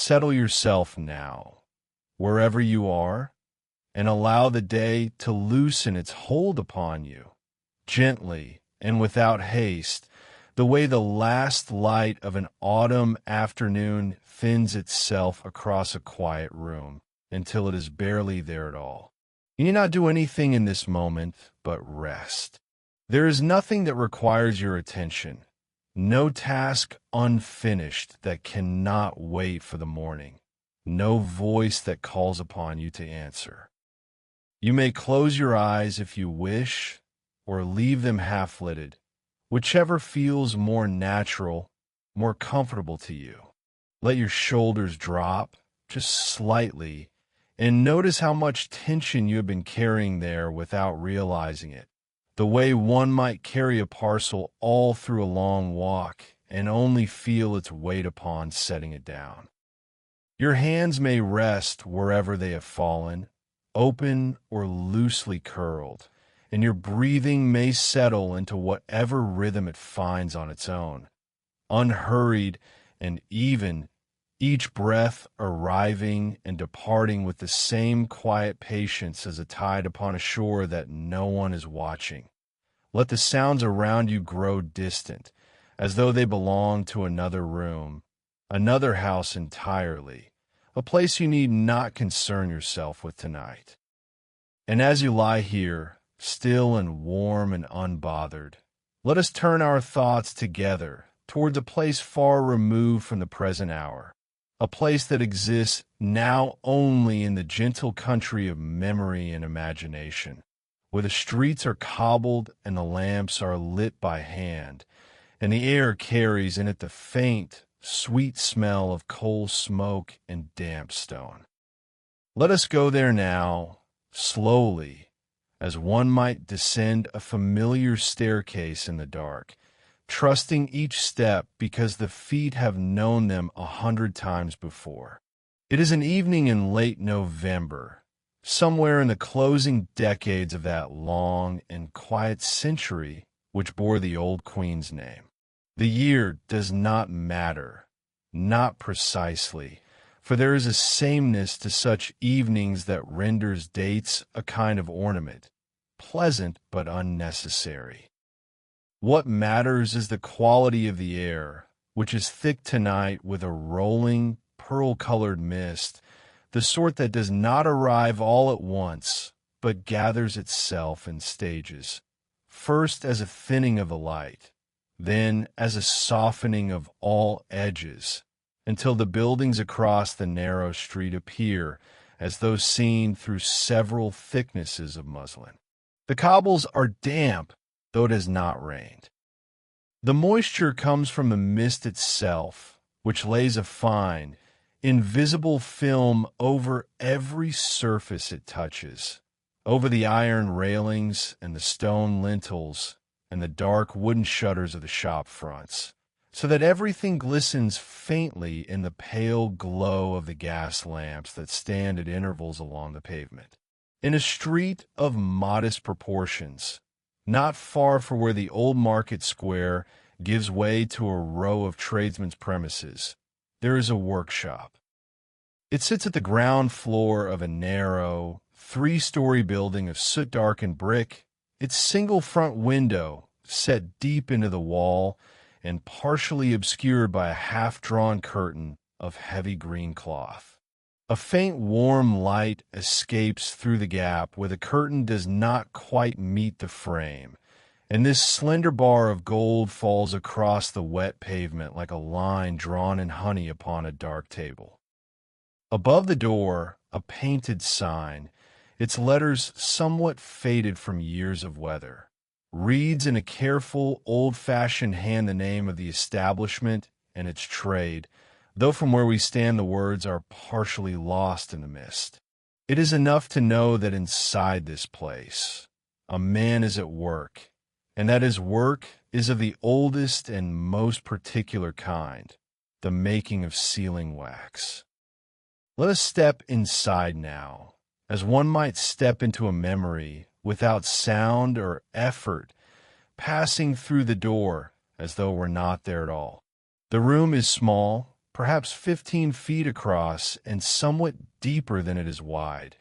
settle yourself now, wherever you are, and allow the day to loosen its hold upon you, gently and without haste, the way the last light of an autumn afternoon thins itself across a quiet room until it is barely there at all. You need not do anything in this moment but rest. There is nothing that requires your attention, no task unfinished that cannot wait for the morning, no voice that calls upon you to answer. You may close your eyes if you wish, or leave them half-lidded, whichever feels more natural, more comfortable to you. Let your shoulders drop, just slightly, and notice how much tension you have been carrying there without realizing it, the way one might carry a parcel all through a long walk and only feel its weight upon setting it down. Your hands may rest wherever they have fallen, open or loosely curled, and your breathing may settle into whatever rhythm it finds on its own, unhurried and even, each breath arriving and departing with the same quiet patience as a tide upon a shore that no one is watching. Let the sounds around you grow distant, as though they belong to another room, another house entirely, a place you need not concern yourself with tonight. And as you lie here, still and warm and unbothered, let us turn our thoughts together towards a place far removed from the present hour, a place that exists now only in the gentle country of memory and imagination, where the streets are cobbled and the lamps are lit by hand, and the air carries in it the faint, sweet smell of coal smoke and damp stone. Let us go there now, slowly, as one might descend a familiar staircase in the dark, trusting each step because the feet have known them 100 times before. It is an evening in late November, somewhere in the closing decades of that long and quiet century which bore the old queen's name. The year does not matter, not precisely, for there is a sameness to such evenings that renders dates a kind of ornament, pleasant but unnecessary. What matters is the quality of the air, which is thick tonight with a rolling, pearl-colored mist, the sort that does not arrive all at once, but gathers itself in stages, first as a thinning of the light, then as a softening of all edges, until the buildings across the narrow street appear as though seen through several thicknesses of muslin. The cobbles are damp, though it has not rained. The moisture comes from the mist itself, which lays a fine, invisible film over every surface it touches, over the iron railings and the stone lintels and the dark wooden shutters of the shop fronts, so that everything glistens faintly in the pale glow of the gas lamps that stand at intervals along the pavement. In a street of modest proportions, not far from where the old market square gives way to a row of tradesmen's premises, there is a workshop. It sits at the ground floor of a narrow, 3-story building of soot-darkened brick, its single front window set deep into the wall and partially obscured by a half-drawn curtain of heavy green cloth. A faint warm light escapes through the gap where the curtain does not quite meet the frame, and this slender bar of gold falls across the wet pavement like a line drawn in honey upon a dark table. Above the door, a painted sign, its letters somewhat faded from years of weather, reads in a careful, old-fashioned hand the name of the establishment and its trade, though from where we stand the words are partially lost in the mist. It is enough to know that inside this place a man is at work, and that his work is of the oldest and most particular kind, the making of sealing wax. Let us step inside now, as one might step into a memory, without sound or effort, passing through the door as though we're not there at all. The room is small, perhaps 15 feet across and somewhat deeper than it is wide,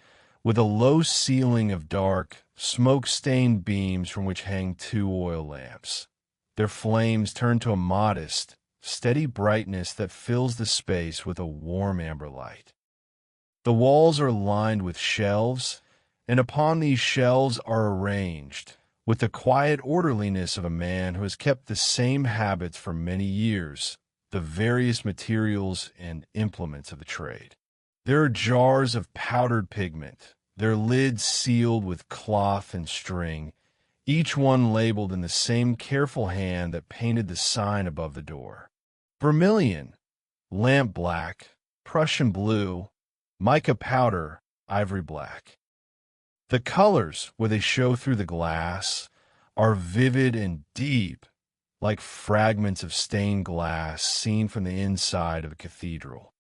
with a low ceiling of dark, smoke-stained beams from which hang 2 oil lamps. Their flames turn to a modest, steady brightness that fills the space with a warm amber light. The walls are lined with shelves, and upon these shelves are arranged, with the quiet orderliness of a man who has kept the same habits for many years, the various materials and implements of the trade. There are jars of powdered pigment, their lids sealed with cloth and string, each one labeled in the same careful hand that painted the sign above the door. Vermilion, lamp black, Prussian blue, mica powder, ivory black. The colors, where they show through the glass, are vivid and deep, like fragments of stained glass seen from the inside of a cathedral.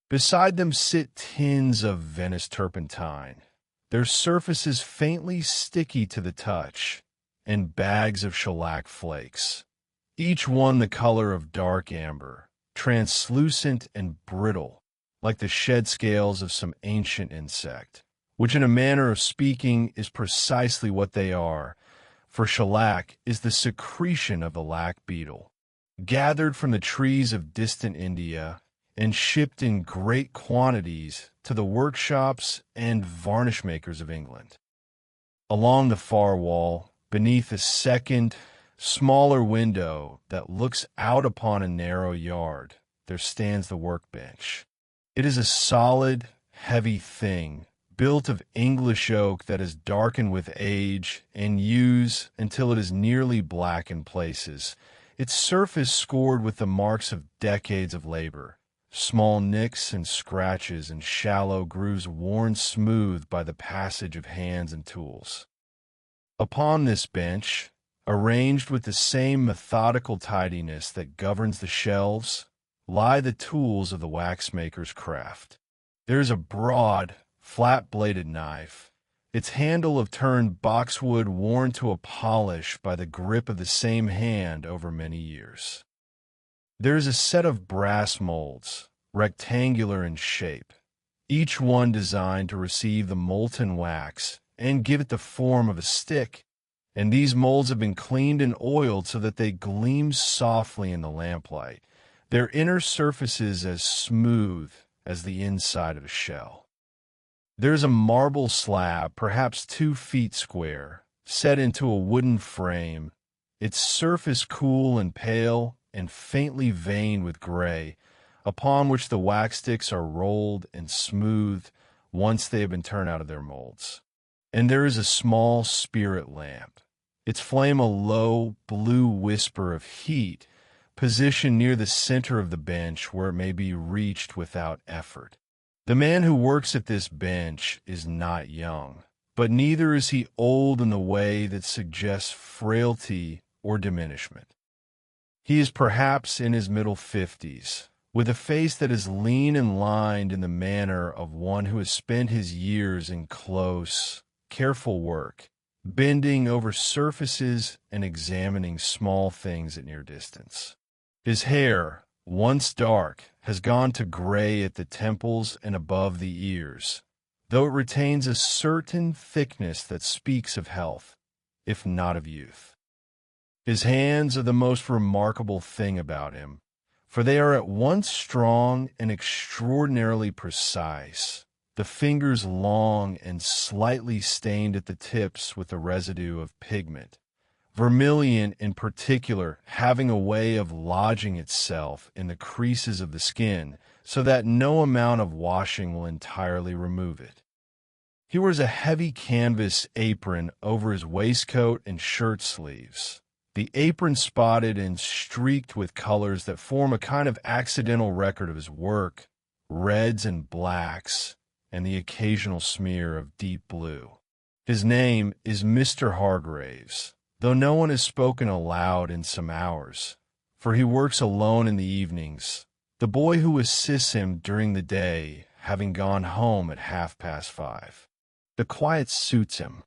Beside them sit tins of Venice turpentine, their surfaces faintly sticky to the touch, and bags of shellac flakes, each one the color of dark amber, translucent and brittle, like the shed scales of some ancient insect, which in a manner of speaking is precisely what they are, for shellac is the secretion of the lac beetle, gathered from the trees of distant India and shipped in great quantities to the workshops and varnish makers of England. Along the far wall, beneath a second, smaller window that looks out upon a narrow yard, there stands the workbench. It is a solid, heavy thing, built of English oak that is darkened with age and used until it is nearly black in places, its surface scored with the marks of decades of labor, small nicks and scratches and shallow grooves worn smooth by the passage of hands and tools. Upon this bench, arranged with the same methodical tidiness that governs the shelves, lie the tools of the waxmaker's craft. There is a broad, flat-bladed knife, its handle of turned boxwood worn to a polish by the grip of the same hand over many years. There is a set of brass molds, rectangular in shape, each one designed to receive the molten wax and give it the form of a stick, and these molds have been cleaned and oiled so that they gleam softly in the lamplight, their inner surfaces as smooth as the inside of a shell. There is a marble slab, perhaps 2 feet square, set into a wooden frame, its surface cool and pale and faintly veined with gray, upon which the wax sticks are rolled and smoothed once they have been turned out of their molds. And there is a small spirit lamp, its flame a low blue whisper of heat, positioned near the center of the bench where it may be reached without effort. The man who works at this bench is not young, but neither is he old in the way that suggests frailty or diminishment. He is perhaps in his middle 50s, with a face that is lean and lined in the manner of one who has spent his years in close, careful work, bending over surfaces and examining small things at near distance. His hair, once dark, has gone to gray at the temples and above the ears, though it retains a certain thickness that speaks of health, if not of youth. His hands are the most remarkable thing about him, for they are at once strong and extraordinarily precise, the fingers long and slightly stained at the tips with the residue of pigment, vermilion in particular having a way of lodging itself in the creases of the skin so that no amount of washing will entirely remove it. He wears a heavy canvas apron over his waistcoat and shirt sleeves, the apron spotted and streaked with colors that form a kind of accidental record of his work, reds and blacks, and the occasional smear of deep blue. His name is Mr. Hargraves, though no one has spoken aloud in some hours, for he works alone in the evenings, the boy who assists him during the day having gone home at 5:30. The quiet suits him.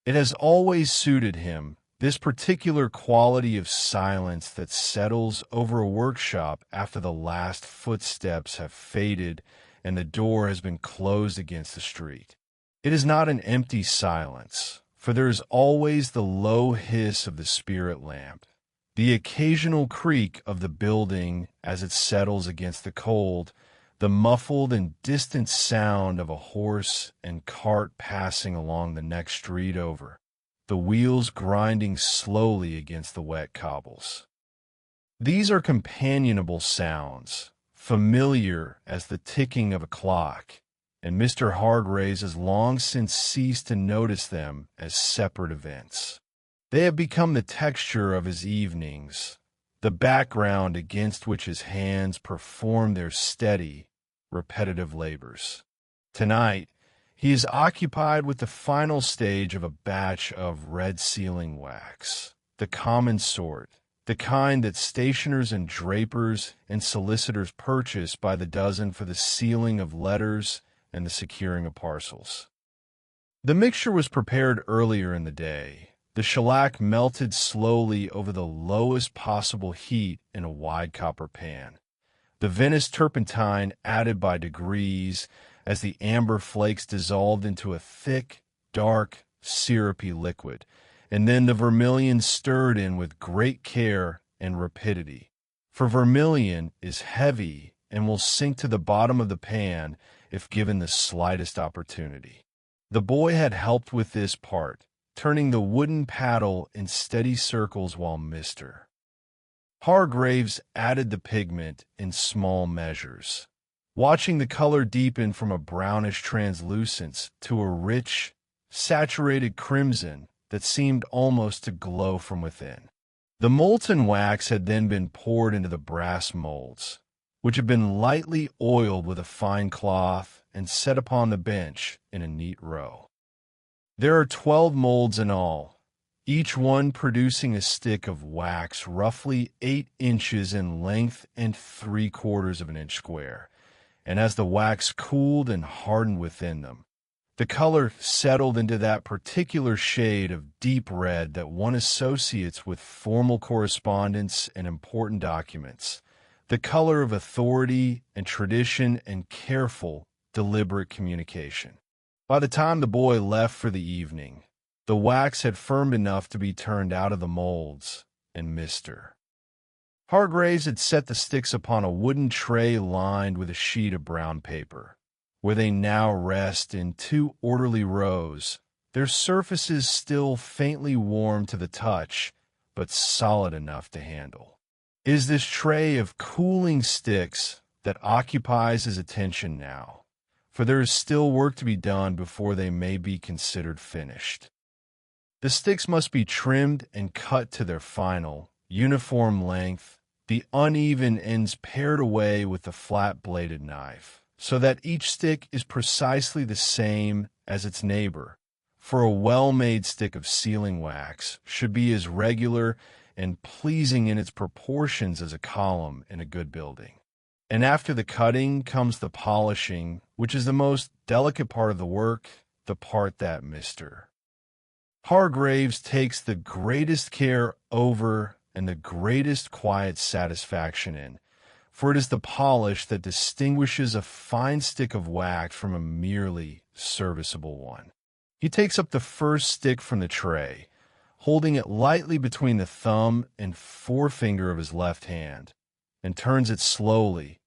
It has always suited him, This particular quality of silence that settles over a workshop after the last footsteps have faded and the door has been closed against the street. It is not an empty silence, for there is always the low hiss of the spirit lamp, the occasional creak of the building as it settles against the cold, the muffled and distant sound of a horse and cart passing along the next street over, the wheels grinding slowly against the wet cobbles. These are companionable sounds, familiar as the ticking of a clock, and Mr. Hargraves has long since ceased to notice them as separate events. They have become the texture of his evenings, the background against which his hands perform their steady, repetitive labors. Tonight, he is occupied with the final stage of a batch of red sealing wax, the common sort, the kind that stationers and drapers and solicitors purchase by the dozen for the sealing of letters and the securing of parcels. The mixture was prepared earlier in the day. The shellac melted slowly over the lowest possible heat in a wide copper pan. The Venice turpentine added by degrees as the amber flakes dissolved into a thick, dark, syrupy liquid, and then the vermilion stirred in with great care and rapidity. For vermilion is heavy and will sink to the bottom of the pan if given the slightest opportunity. The boy had helped with this part, turning the wooden paddle in steady circles while Mr. Hargraves added the pigment in small measures, watching the color deepen from a brownish translucence to a rich, saturated crimson that seemed almost to glow from within. The molten wax had then been poured into the brass molds, which had been lightly oiled with a fine cloth and set upon the bench in a neat row. There are 12 molds in all, each one producing a stick of wax roughly 8 inches in length and 3/4 of an inch square, and as the wax cooled and hardened within them, the color settled into that particular shade of deep red that one associates with formal correspondence and important documents, the color of authority and tradition and careful, deliberate communication. By the time the boy left for the evening, the wax had firmed enough to be turned out of the molds, and Mr. Hargraves had set the sticks upon a wooden tray lined with a sheet of brown paper, where they now rest in 2 orderly rows, their surfaces still faintly warm to the touch, but solid enough to handle. It is this tray of cooling sticks that occupies his attention now, for there is still work to be done before they may be considered finished. The sticks must be trimmed and cut to their final, uniform length, the uneven ends pared away with the flat-bladed knife, so that each stick is precisely the same as its neighbor, for a well-made stick of sealing wax should be as regular and pleasing in its proportions as a column in a good building. And after the cutting comes the polishing, which is the most delicate part of the work, the part that Mr. Hargraves takes the greatest care over and the greatest quiet satisfaction in, for it is the polish that distinguishes a fine stick of wax from a merely serviceable one. He takes up the first stick from the tray, holding it lightly between the thumb and forefinger of his left hand, and turns it slowly,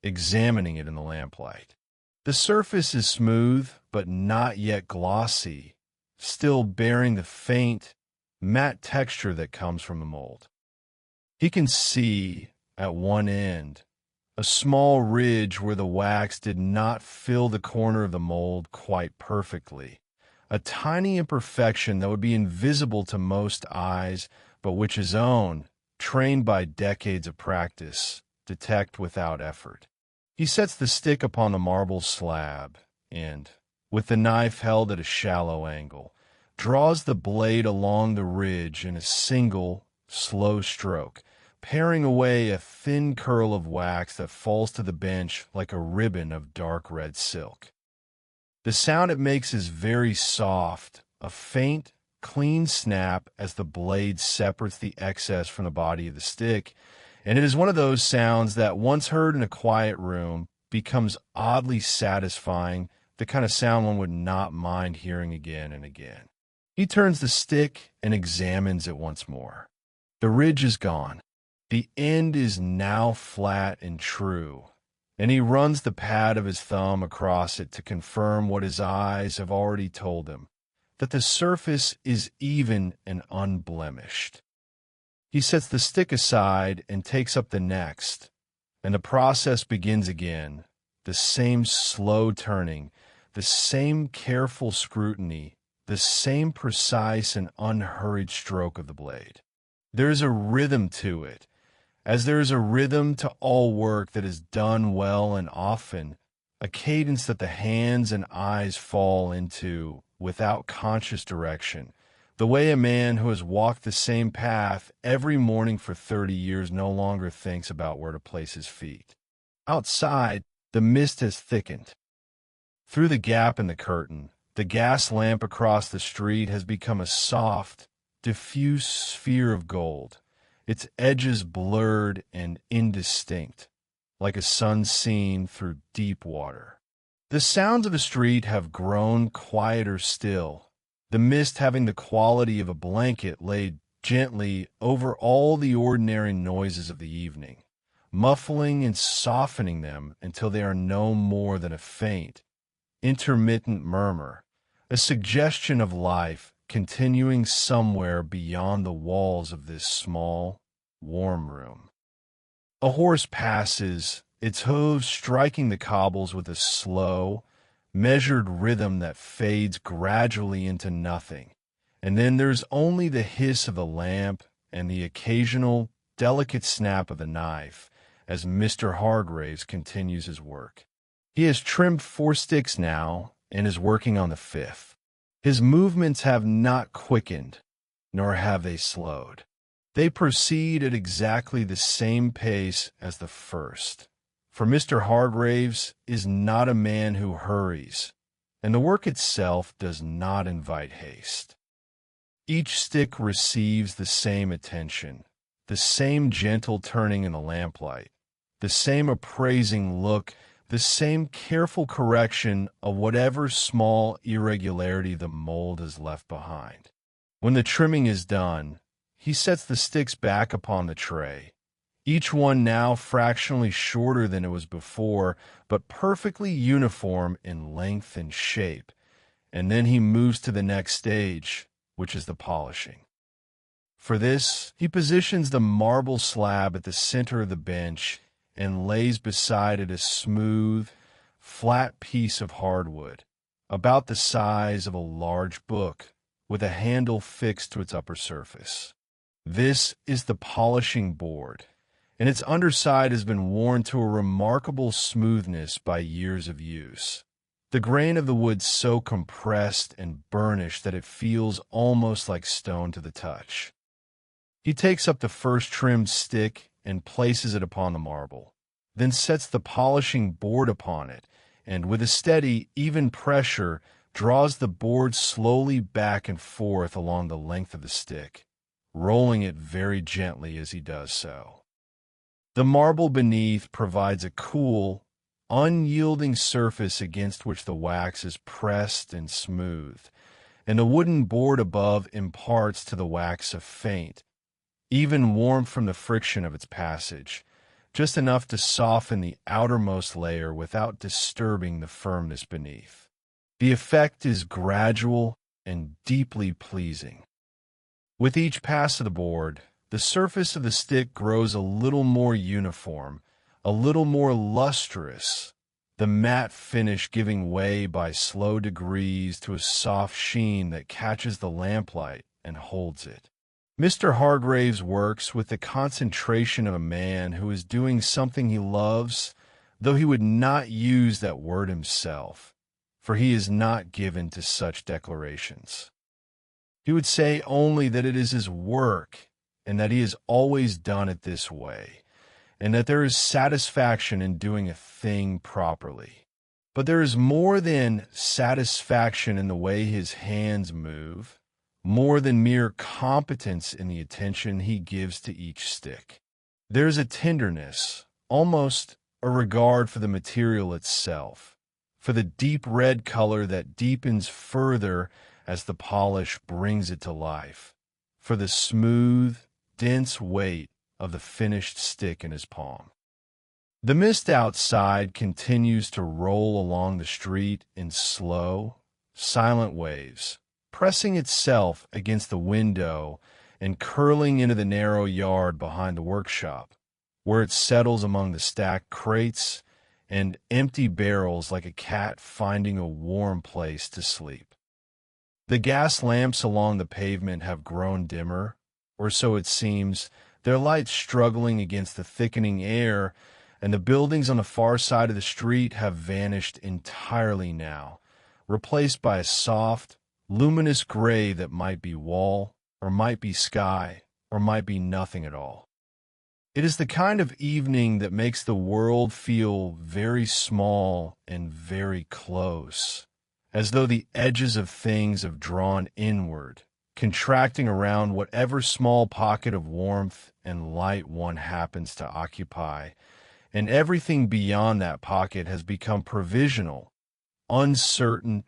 examining it in the lamplight. The surface is smooth, but not yet glossy, still bearing the faint, matte texture that comes from the mold. He can see, at one end, a small ridge where the wax did not fill the corner of the mold quite perfectly, a tiny imperfection that would be invisible to most eyes, but which his own, trained by decades of practice, detect without effort. He sets the stick upon the marble slab and, with the knife held at a shallow angle, draws the blade along the ridge in a single, slow stroke, paring away a thin curl of wax that falls to the bench like a ribbon of dark red silk. The sound it makes is very soft, a faint, clean snap as the blade separates the excess from the body of the stick, and it is one of those sounds that, once heard in a quiet room, becomes oddly satisfying, the kind of sound one would not mind hearing again and again. He turns the stick and examines it once more. The ridge is gone. The end is now flat and true, and he runs the pad of his thumb across it to confirm what his eyes have already told him, that the surface is even and unblemished. He sets the stick aside and takes up the next, and the process begins again, the same slow turning, the same careful scrutiny, the same precise and unhurried stroke of the blade. There is a rhythm to it, as there is a rhythm to all work that is done well and often, a cadence that the hands and eyes fall into without conscious direction, the way a man who has walked the same path every morning for 30 years no longer thinks about where to place his feet. Outside, the mist has thickened. Through the gap in the curtain, the gas lamp across the street has become a soft, diffuse sphere of gold, its edges blurred and indistinct, like a sun seen through deep water. The sounds of the street have grown quieter still, the mist having the quality of a blanket laid gently over all the ordinary noises of the evening, muffling and softening them until they are no more than a faint, intermittent murmur, a suggestion of life continuing somewhere beyond the walls of this small, warm room. A horse passes, its hooves striking the cobbles with a slow, measured rhythm that fades gradually into nothing, and then there's only the hiss of the lamp and the occasional, delicate snap of the knife as Mr. Hargraves continues his work. He has trimmed 4 sticks now and is working on the 5th. His movements have not quickened, nor have they slowed. They proceed at exactly the same pace as the first. For Mr. Hargraves is not a man who hurries, and the work itself does not invite haste. Each stick receives the same attention, the same gentle turning in the lamplight, the same appraising look, the same careful correction of whatever small irregularity the mold has left behind. When the trimming is done, he sets the sticks back upon the tray, each one now fractionally shorter than it was before, but perfectly uniform in length and shape, and then he moves to the next stage, which is the polishing. For this, he positions the marble slab at the center of the bench and lays beside it a smooth, flat piece of hardwood, about the size of a large book, with a handle fixed to its upper surface. This is the polishing board, and its underside has been worn to a remarkable smoothness by years of use. The grain of the wood so compressed and burnished that it feels almost like stone to the touch. He takes up the first trimmed stick and places it upon the marble, then sets the polishing board upon it, and with a steady, even pressure, draws the board slowly back and forth along the length of the stick, rolling it very gently as he does so. The marble beneath provides a cool, unyielding surface against which the wax is pressed and smoothed, and the wooden board above imparts to the wax a faint, even warmth from the friction of its passage, just enough to soften the outermost layer without disturbing the firmness beneath. The effect is gradual and deeply pleasing. With each pass of the board, the surface of the stick grows a little more uniform, a little more lustrous, the matte finish giving way by slow degrees to a soft sheen that catches the lamplight and holds it. Mr. Hargraves works with the concentration of a man who is doing something he loves, though he would not use that word himself, for he is not given to such declarations. He would say only that it is his work, and that he has always done it this way, and that there is satisfaction in doing a thing properly. But there is more than satisfaction in the way his hands move, more than mere competence in the attention he gives to each stick. There's a tenderness, almost a regard for the material itself, for the deep red color that deepens further as the polish brings it to life, for the smooth, dense weight of the finished stick in his palm. The mist outside continues to roll along the street in slow, silent waves, pressing itself against the window and curling into the narrow yard behind the workshop, where it settles among the stacked crates and empty barrels like a cat finding a warm place to sleep. The gas lamps along the pavement have grown dimmer, or so it seems, their light struggling against the thickening air, and the buildings on the far side of the street have vanished entirely now, replaced by a soft, luminous gray that might be wall, or might be sky, or might be nothing at all. It is the kind of evening that makes the world feel very small and very close, as though the edges of things have drawn inward, contracting around whatever small pocket of warmth and light one happens to occupy, and everything beyond that pocket has become provisional, uncertain,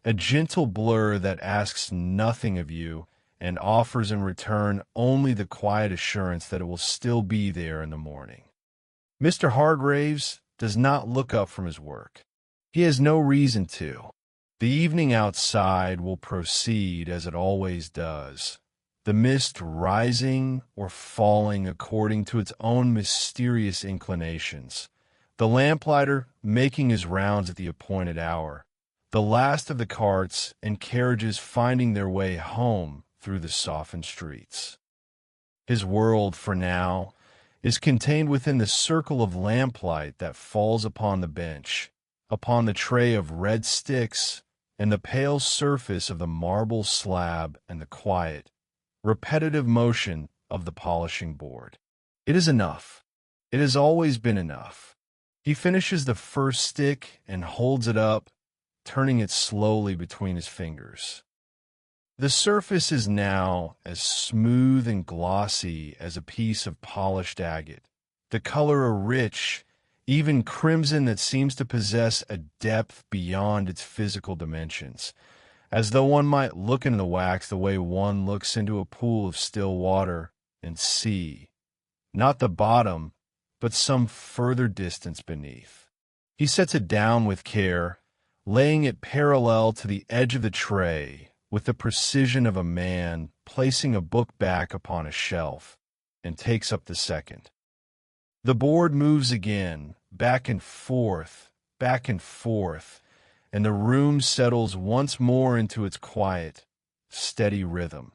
a gentle blur that asks nothing of you and offers in return only the quiet assurance that it will still be there in the morning. Mr. Hargraves does not look up from his work. He has no reason to. The evening outside will proceed as it always does, the mist rising or falling according to its own mysterious inclinations, the lamplighter making his rounds at the appointed hour, the last of the carts and carriages finding their way home through the softened streets. His world, for now, is contained within the circle of lamplight that falls upon the bench, upon the tray of red sticks, and the pale surface of the marble slab and the quiet, repetitive motion of the polishing board. It is enough. It has always been enough. He finishes the first stick and holds it up, turning it slowly between his fingers. The surface is now as smooth and glossy as a piece of polished agate, the color a rich, even crimson that seems to possess a depth beyond its physical dimensions, as though one might look into the wax the way one looks into a pool of still water and see, not the bottom, but some further distance beneath. He sets it down with care, laying it parallel to the edge of the tray, with the precision of a man placing a book back upon a shelf, and takes up the second. The board moves again, back and forth, and the room settles once more into its quiet, steady rhythm.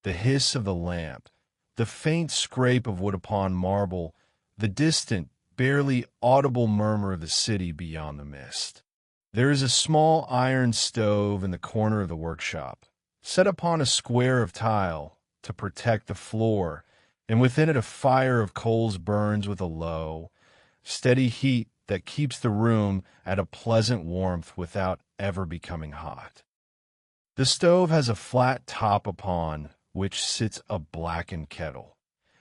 The hiss of the lamp, the faint scrape of wood upon marble, the distant, barely audible murmur of the city beyond the mist. There is a small iron stove in the corner of the workshop, set upon a square of tile to protect the floor, and within it a fire of coals burns with a low, steady heat that keeps the room at a pleasant warmth without ever becoming hot. The stove has a flat top upon which sits a blackened kettle,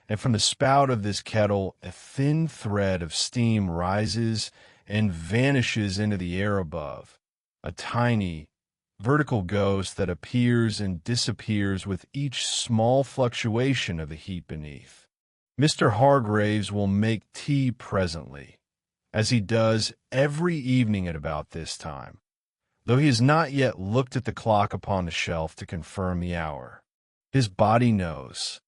and from the spout of this kettle a thin thread of steam rises and vanishes into the air above, a tiny, vertical ghost that appears and disappears with each small fluctuation of the heat beneath. Mr. Hargraves will make tea presently, as he does every evening at about this time, though he has not yet looked at the clock upon the shelf to confirm the hour. His body knows.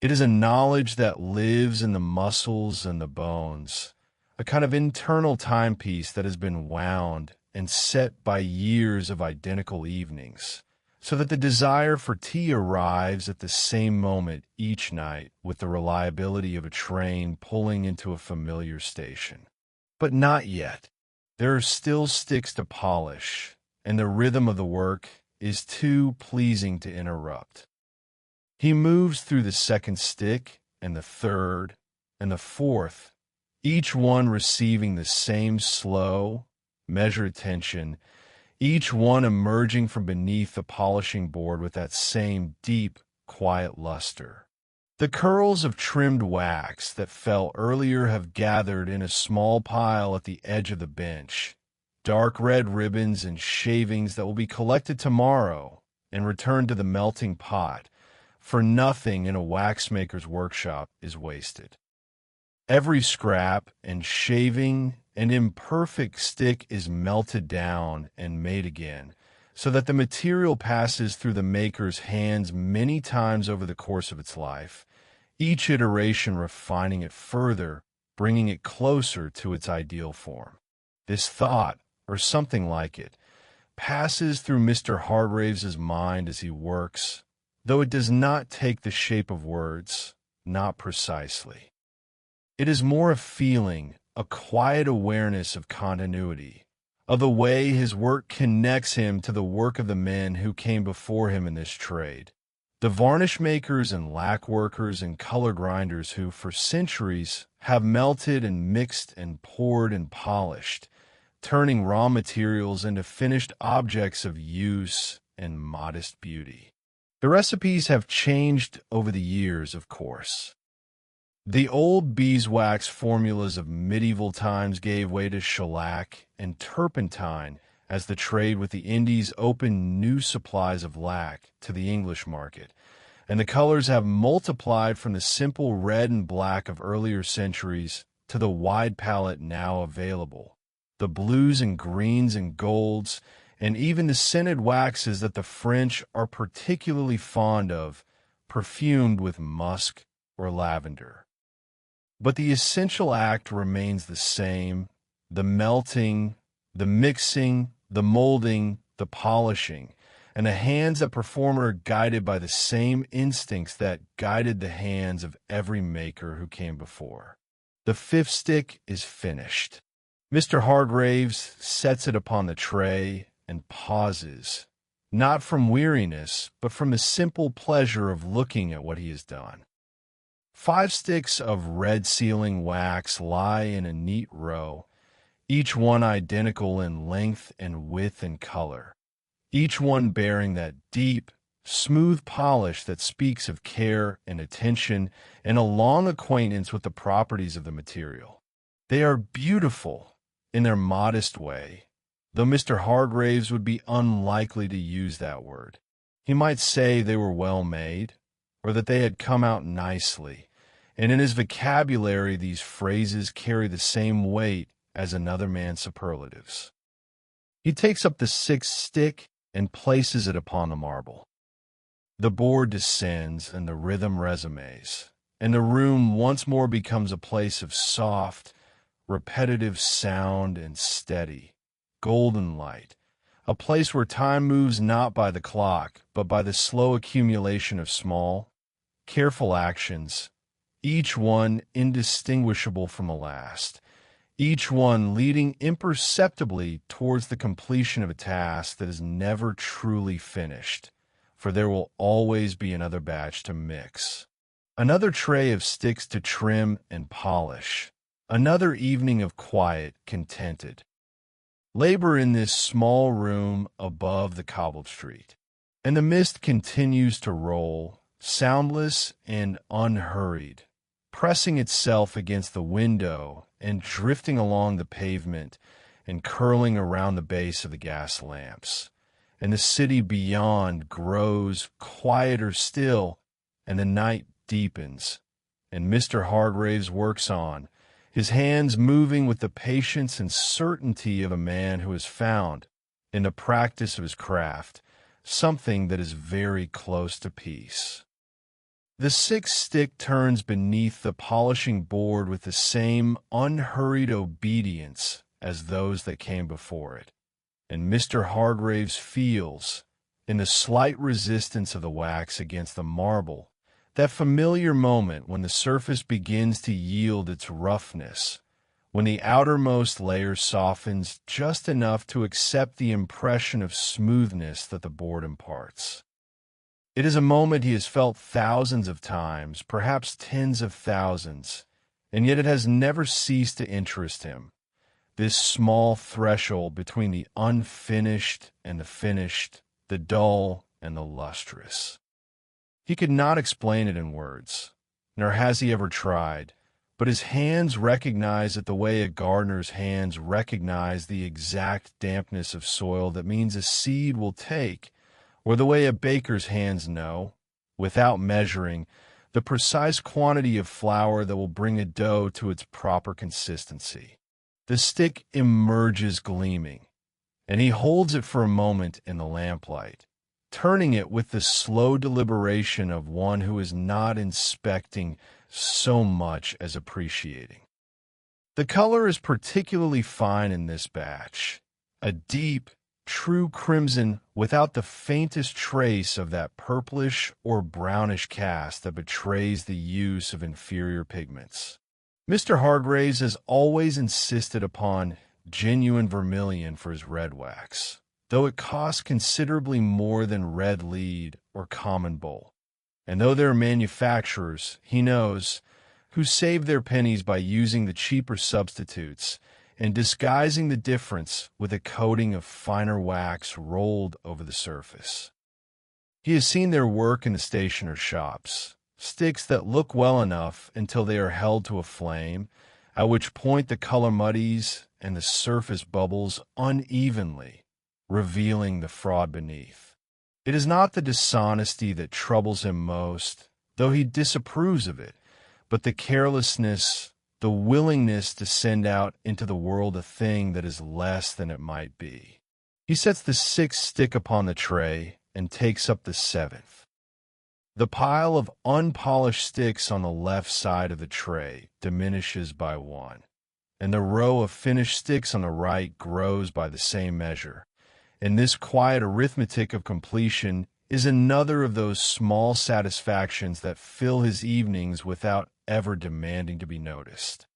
It is a knowledge that lives in the muscles and the bones, a kind of internal timepiece that has been wound and set by years of identical evenings, so that the desire for tea arrives at the same moment each night with the reliability of a train pulling into a familiar station. But not yet. There are still sticks to polish, and the rhythm of the work is too pleasing to interrupt. He moves through the second stick, and the third, and the fourth, each one receiving the same slow, measured attention, each one emerging from beneath the polishing board with that same deep, quiet luster. The curls of trimmed wax that fell earlier have gathered in a small pile at the edge of the bench, dark red ribbons and shavings that will be collected tomorrow and returned to the melting pot, for nothing in a waxmaker's workshop is wasted. Every scrap and shaving and imperfect stick is melted down and made again, so that the material passes through the maker's hands many times over the course of its life, each iteration refining it further, bringing it closer to its ideal form. This thought, or something like it, passes through Mr. Hargraves' mind as he works, though it does not take the shape of words, not precisely. It is more a feeling, a quiet awareness of continuity, of the way his work connects him to the work of the men who came before him in this trade, the varnish makers and lac workers and color grinders who, for centuries, have melted and mixed and poured and polished, turning raw materials into finished objects of use and modest beauty. The recipes have changed over the years, of course. The old beeswax formulas of medieval times gave way to shellac and turpentine as the trade with the Indies opened new supplies of lac to the English market, and the colors have multiplied from the simple red and black of earlier centuries to the wide palette now available, the blues and greens and golds, and even the scented waxes that the French are particularly fond of, perfumed with musk or lavender. But the essential act remains the same: the melting, the mixing, the molding, the polishing, and the hands that perform are guided by the same instincts that guided the hands of every maker who came before. The fifth stick is finished. Mr. Hargraves sets it upon the tray and pauses, not from weariness, but from the simple pleasure of looking at what he has done. 5 sticks of red sealing wax lie in a neat row, each one identical in length and width and color, each one bearing that deep, smooth polish that speaks of care and attention and a long acquaintance with the properties of the material. They are beautiful in their modest way, though Mr. Hargraves would be unlikely to use that word. He might say they were well made, or that they had come out nicely, and in his vocabulary these phrases carry the same weight as another man's superlatives. He takes up the 6th stick and places it upon the marble. The board descends and the rhythm resumes, and the room once more becomes a place of soft, repetitive sound and steady, golden light, a place where time moves not by the clock, but by the slow accumulation of small, careful actions, each one indistinguishable from the last, each one leading imperceptibly towards the completion of a task that is never truly finished, for there will always be another batch to mix, another tray of sticks to trim and polish, another evening of quiet, contented labor in this small room above the cobbled street. And the mist continues to roll, soundless and unhurried, pressing itself against the window and drifting along the pavement and curling around the base of the gas lamps. And the city beyond grows quieter still, and the night deepens, and Mr. Hargraves works on, his hands moving with the patience and certainty of a man who has found, in the practice of his craft, something that is very close to peace. The 6th stick turns beneath the polishing board with the same unhurried obedience as those that came before it, and Mr. Hargraves feels, in the slight resistance of the wax against the marble, that familiar moment when the surface begins to yield its roughness, when the outermost layer softens just enough to accept the impression of smoothness that the board imparts. It is a moment he has felt thousands of times, perhaps tens of thousands, and yet it has never ceased to interest him, this small threshold between the unfinished and the finished, the dull and the lustrous. He could not explain it in words, nor has he ever tried, but his hands recognize it the way a gardener's hands recognize the exact dampness of soil that means a seed will take, or the way a baker's hands know, without measuring, the precise quantity of flour that will bring a dough to its proper consistency. The stick emerges gleaming, and he holds it for a moment in the lamplight, turning it with the slow deliberation of one who is not inspecting so much as appreciating. The color is particularly fine in this batch, a deep, true crimson without the faintest trace of that purplish or brownish cast that betrays the use of inferior pigments. Mr. Hargraves has always insisted upon genuine vermilion for his red wax, though it costs considerably more than red lead or common bull. And though there are manufacturers, he knows, who save their pennies by using the cheaper substitutes and disguising the difference with a coating of finer wax rolled over the surface. He has seen their work in the stationer's shops, sticks that look well enough until they are held to a flame, at which point the color muddies and the surface bubbles unevenly, revealing the fraud beneath. It is not the dishonesty that troubles him most, though he disapproves of it, but the carelessness, the willingness to send out into the world a thing that is less than it might be. He sets the sixth stick upon the tray and takes up the seventh. The pile of unpolished sticks on the left side of the tray diminishes by one, and the row of finished sticks on the right grows by the same measure. And this quiet arithmetic of completion is another of those small satisfactions that fill his evenings without ever demanding to be noticed.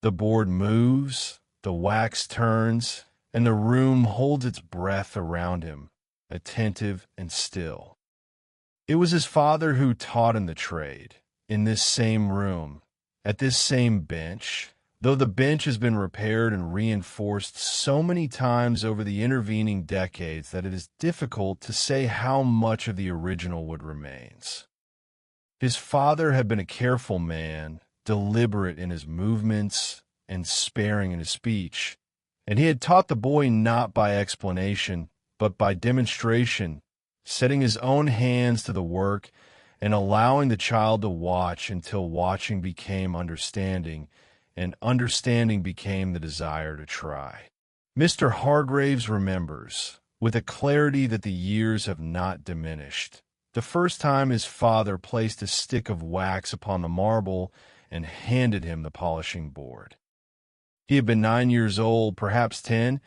The board moves, the wax turns, and the room holds its breath around him, attentive and still. It was his father who taught him the trade, in this same room, at this same bench, though the bench has been repaired and reinforced so many times over the intervening decades that it is difficult to say how much of the original wood remains. His father had been a careful man, deliberate in his movements and sparing in his speech, and he had taught the boy not by explanation, but by demonstration, setting his own hands to the work and allowing the child to watch until watching became understanding, and understanding became the desire to try. Mr. Hargraves remembers, with a clarity that the years have not diminished, the first time his father placed a stick of wax upon the marble and handed him the polishing board. He had been 9 years old, perhaps 10,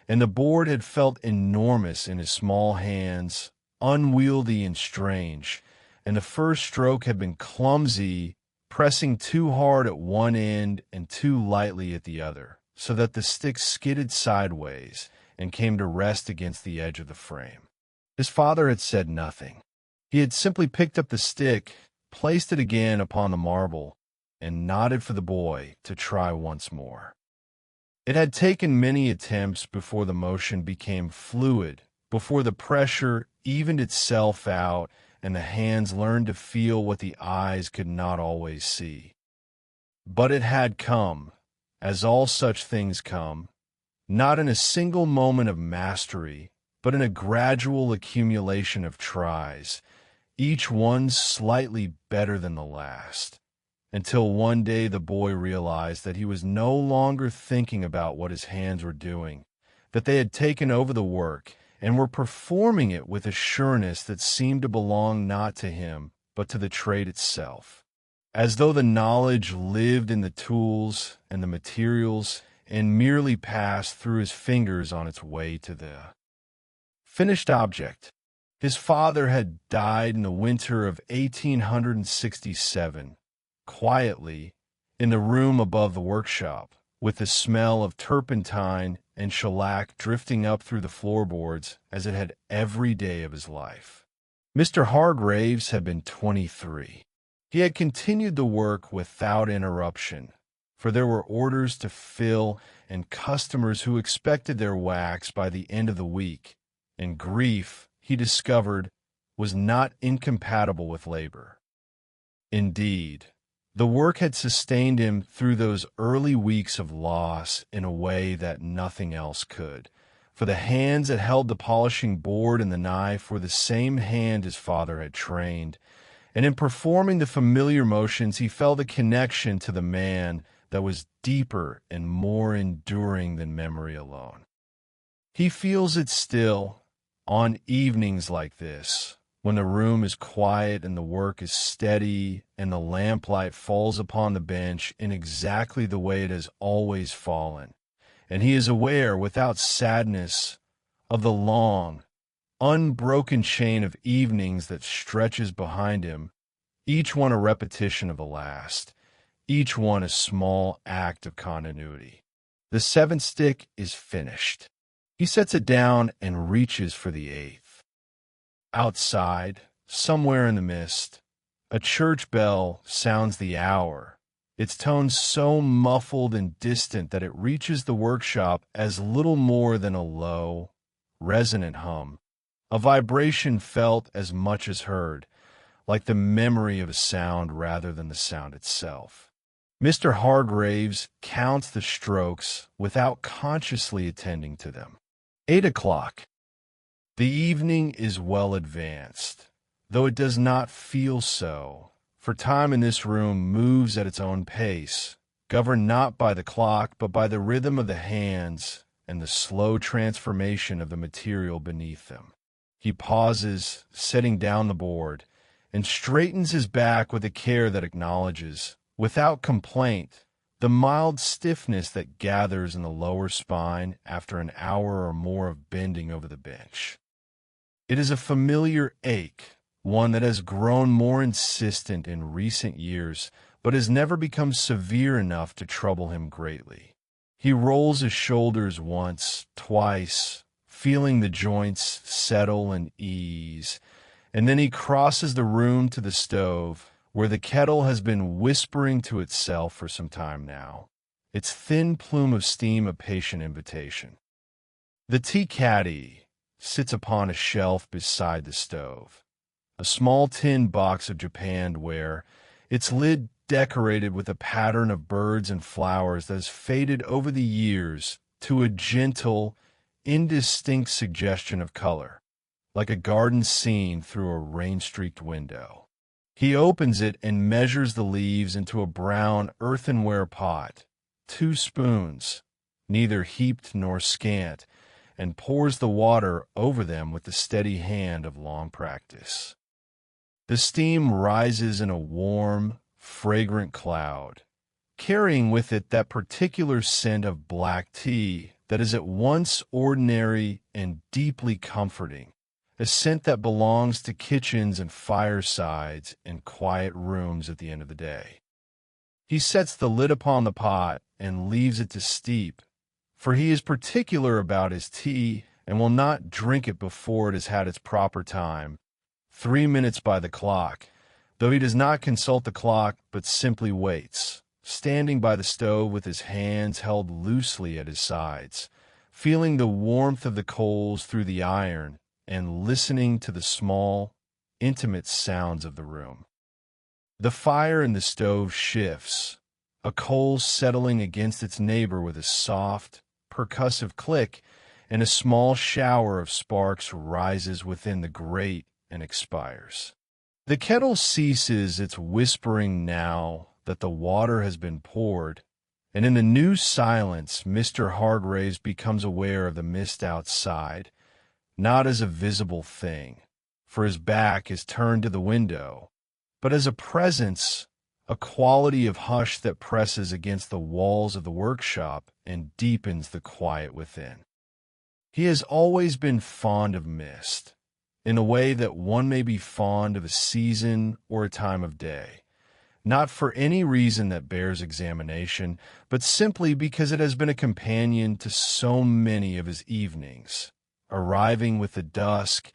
and the board had felt enormous in his small hands, unwieldy and strange, and the first stroke had been clumsy, pressing too hard at one end and too lightly at the other, so that the stick skidded sideways and came to rest against the edge of the frame. His father had said nothing. He had simply picked up the stick, placed it again upon the marble, and nodded for the boy to try once more. It had taken many attempts before the motion became fluid, before the pressure evened itself out and the hands learned to feel what the eyes could not always see. But it had come, as all such things come, not in a single moment of mastery, but in a gradual accumulation of tries, each one slightly better than the last, until one day the boy realized that he was no longer thinking about what his hands were doing, that they had taken over the work and were performing it with a sureness that seemed to belong not to him, but to the trade itself, as though the knowledge lived in the tools and the materials and merely passed through his fingers on its way to the finished object. His father had died in the winter of 1867, quietly, in the room above the workshop, with the smell of turpentine and shellac drifting up through the floorboards as it had every day of his life. Mr. Hargraves had been 23. He had continued the work without interruption, for there were orders to fill and customers who expected their wax by the end of the week, and grief, he discovered, was not incompatible with labor. Indeed, the work had sustained him through those early weeks of loss in a way that nothing else could, for the hands that held the polishing board and the knife were the same hand his father had trained, and in performing the familiar motions he felt a connection to the man that was deeper and more enduring than memory alone. He feels it still on evenings like this, when the room is quiet and the work is steady and the lamplight falls upon the bench in exactly the way it has always fallen, and he is aware without sadness of the long, unbroken chain of evenings that stretches behind him, each one a repetition of the last, each one a small act of continuity. The seventh stick is finished. He sets it down and reaches for the eighth. Outside, somewhere in the mist, a church bell sounds the hour, its tone so muffled and distant that it reaches the workshop as little more than a low, resonant hum, a vibration felt as much as heard, like the memory of a sound rather than the sound itself. Mr. Hargraves counts the strokes without consciously attending to them. 8 o'clock. The evening is well advanced, though it does not feel so, for time in this room moves at its own pace, governed not by the clock but by the rhythm of the hands and the slow transformation of the material beneath them. He pauses, setting down the board, and straightens his back with a care that acknowledges, without complaint, the mild stiffness that gathers in the lower spine after an hour or more of bending over the bench. It is a familiar ache, one that has grown more insistent in recent years, but has never become severe enough to trouble him greatly. He rolls his shoulders once, twice, feeling the joints settle and ease, and then he crosses the room to the stove, where the kettle has been whispering to itself for some time now, its thin plume of steam a patient invitation. The tea caddy sits upon a shelf beside the stove, a small tin box of japanned, its lid decorated with a pattern of birds and flowers that has faded over the years to a gentle, indistinct suggestion of color, like a garden scene through a rain-streaked window. He opens it and measures the leaves into a brown earthenware pot, 2 spoons, neither heaped nor scant, and pours the water over them with the steady hand of long practice. The steam rises in a warm, fragrant cloud, carrying with it that particular scent of black tea that is at once ordinary and deeply comforting, a scent that belongs to kitchens and firesides and quiet rooms at the end of the day. He sets the lid upon the pot and leaves it to steep, for he is particular about his tea and will not drink it before it has had its proper time, 3 minutes by the clock, though he does not consult the clock but simply waits, standing by the stove with his hands held loosely at his sides, feeling the warmth of the coals through the iron and listening to the small, intimate sounds of the room. The fire in the stove shifts, a coal settling against its neighbor with a soft, percussive click, and a small shower of sparks rises within the grate and expires. The kettle ceases its whispering now that the water has been poured, and in the new silence Mr. Hargraves becomes aware of the mist outside, not as a visible thing, for his back is turned to the window, but as a presence, a quality of hush that presses against the walls of the workshop and deepens the quiet within. He has always been fond of mist, in a way that one may be fond of a season or a time of day, not for any reason that bears examination, but simply because it has been a companion to so many of his evenings, arriving with the dusk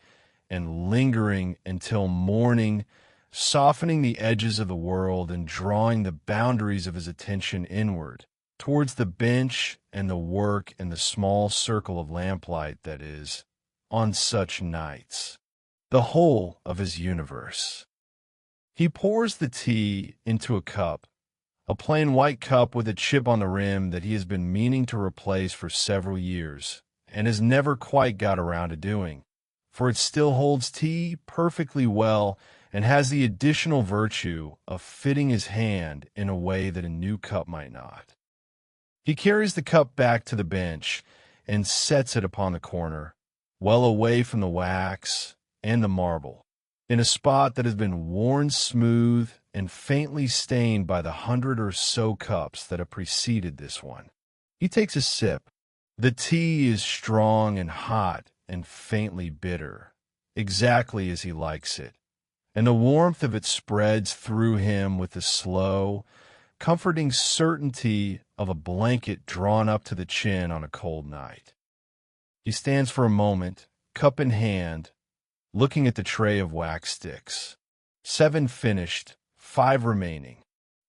and lingering until morning, softening the edges of the world and drawing the boundaries of his attention inward, towards the bench and the work and the small circle of lamplight that is, on such nights, the whole of his universe. He pours the tea into a cup, a plain white cup with a chip on the rim that he has been meaning to replace for several years and has never quite got around to doing, for it still holds tea perfectly well and has the additional virtue of fitting his hand in a way that a new cup might not. He carries the cup back to the bench and sets it upon the corner, well away from the wax and the marble, in a spot that has been worn smooth and faintly stained by the 100 or so cups that have preceded this one. He takes a sip. The tea is strong and hot and faintly bitter, exactly as he likes it, and the warmth of it spreads through him with the slow, comforting certainty of a blanket drawn up to the chin on a cold night. He stands for a moment, cup in hand, looking at the tray of wax sticks. 7 finished, 5 remaining.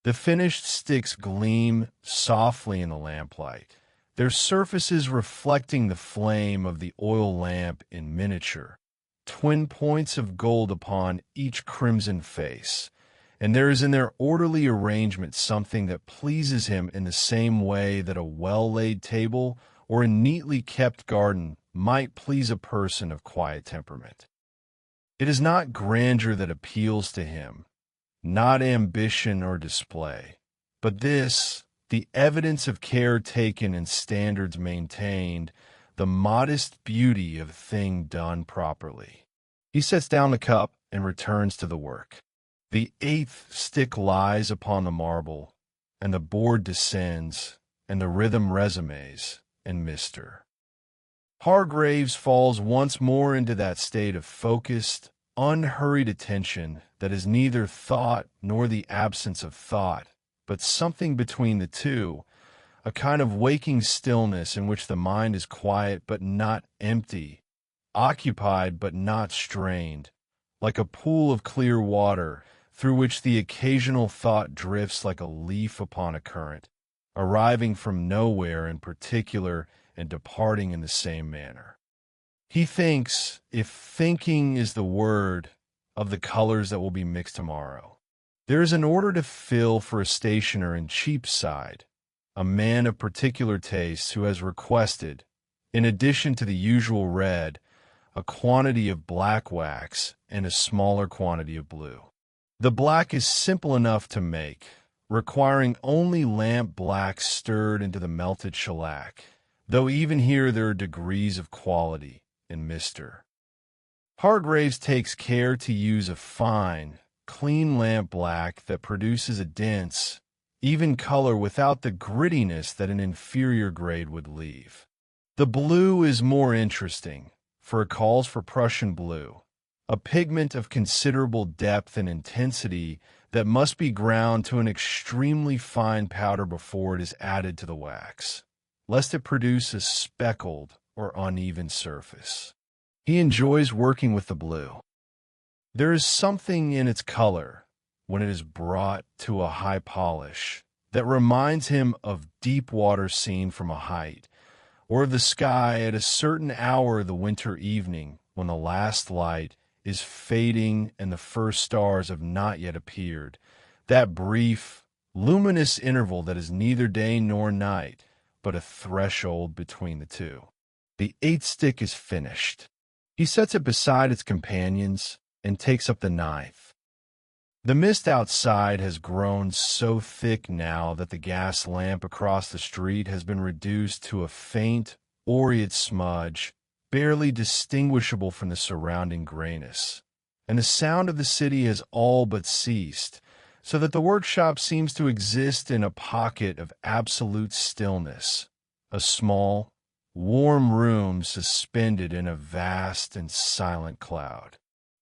The finished sticks gleam softly in the lamplight, their surfaces reflecting the flame of the oil lamp in miniature, twin points of gold upon each crimson face, and there is in their orderly arrangement something that pleases him in the same way that a well-laid table or a neatly kept garden might please a person of quiet temperament. It is not grandeur that appeals to him, not ambition or display, but this, the evidence of care taken and standards maintained, the modest beauty of a thing done properly. He sets down the cup and returns to the work. The 8th stick lies upon the marble, and the board descends, and the rhythm resumes, and Mr. Hargraves falls once more into that state of focused, unhurried attention that is neither thought nor the absence of thought, but something between the two, a kind of waking stillness in which the mind is quiet but not empty, occupied but not strained, like a pool of clear water through which the occasional thought drifts like a leaf upon a current, arriving from nowhere in particular and departing in the same manner. He thinks, if thinking is the word, of the colors that will be mixed tomorrow. There is an order to fill for a stationer in Cheapside, a man of particular tastes who has requested, in addition to the usual red, a quantity of black wax and a smaller quantity of blue. The black is simple enough to make, requiring only lamp black stirred into the melted shellac, though even here there are degrees of quality in Mr. Hargraves takes care to use a fine, clean lamp black that produces a dense, even color without the grittiness that an inferior grade would leave. The blue is more interesting, for it calls for Prussian blue, a pigment of considerable depth and intensity that must be ground to an extremely fine powder before it is added to the wax, lest it produce a speckled or uneven surface. He enjoys working with the blue. There is something in its color, when it is brought to a high polish, that reminds him of deep water seen from a height, or of the sky at a certain hour of the winter evening when the last light is fading and the first stars have not yet appeared, that brief, luminous interval that is neither day nor night, but a threshold between the two. The 8th stick is finished. He sets it beside its companions and takes up the 9th. The mist outside has grown so thick now that the gas lamp across the street has been reduced to a faint, aureate smudge, barely distinguishable from the surrounding grayness, and the sound of the city has all but ceased, so that the workshop seems to exist in a pocket of absolute stillness, a small, warm room suspended in a vast and silent cloud.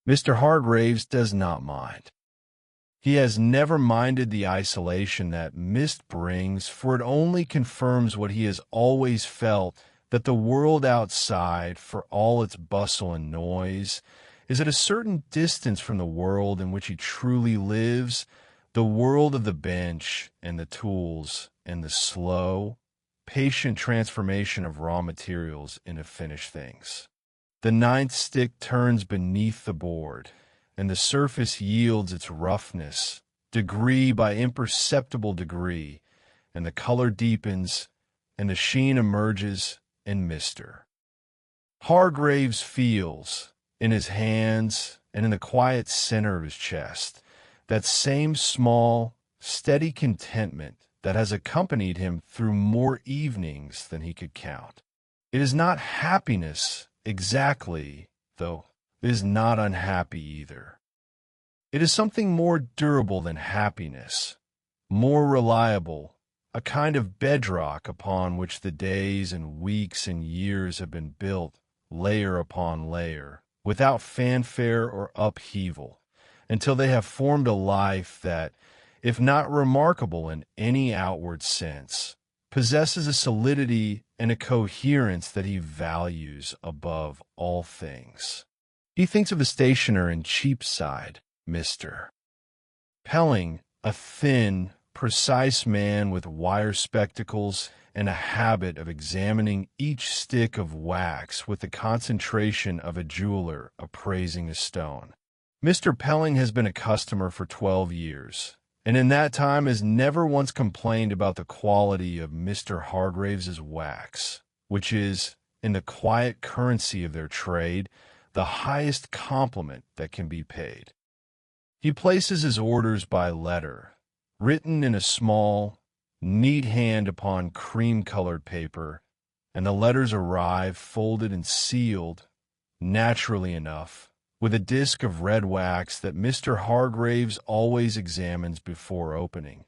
Mr. Hargraves does not mind. He has never minded the isolation that mist brings, for it only confirms what he has always felt, that the world outside, for all its bustle and noise, is at a certain distance from the world in which he truly lives, the world of the bench and the tools and the slow, patient transformation of raw materials into finished things. The ninth stick turns beneath the board, and the surface yields its roughness, degree by imperceptible degree, and the color deepens, and the sheen emerges in Mr. Hargraves feels, in his hands and in the quiet center of his chest, that same small, steady contentment that has accompanied him through more evenings than he could count. It is not happiness exactly, though it is not unhappy either. It is something more durable than happiness, more reliable, a kind of bedrock upon which the days and weeks and years have been built, layer upon layer, without fanfare or upheaval, until they have formed a life that, if not remarkable in any outward sense, possesses a solidity and a coherence that he values above all things. He thinks of the stationer in Cheapside, Mr. Pelling, a thin, precise man with wire spectacles and a habit of examining each stick of wax with the concentration of a jeweler appraising a stone. Mr. Pelling has been a customer for 12 years, and in that time has never once complained about the quality of Mr. Hargraves's wax, which is, in the quiet currency of their trade, the highest compliment that can be paid. He places his orders by letter, written in a small, neat hand upon cream-colored paper, and the letters arrive folded and sealed, naturally enough, with a disc of red wax that Mr. Hargraves always examines before opening,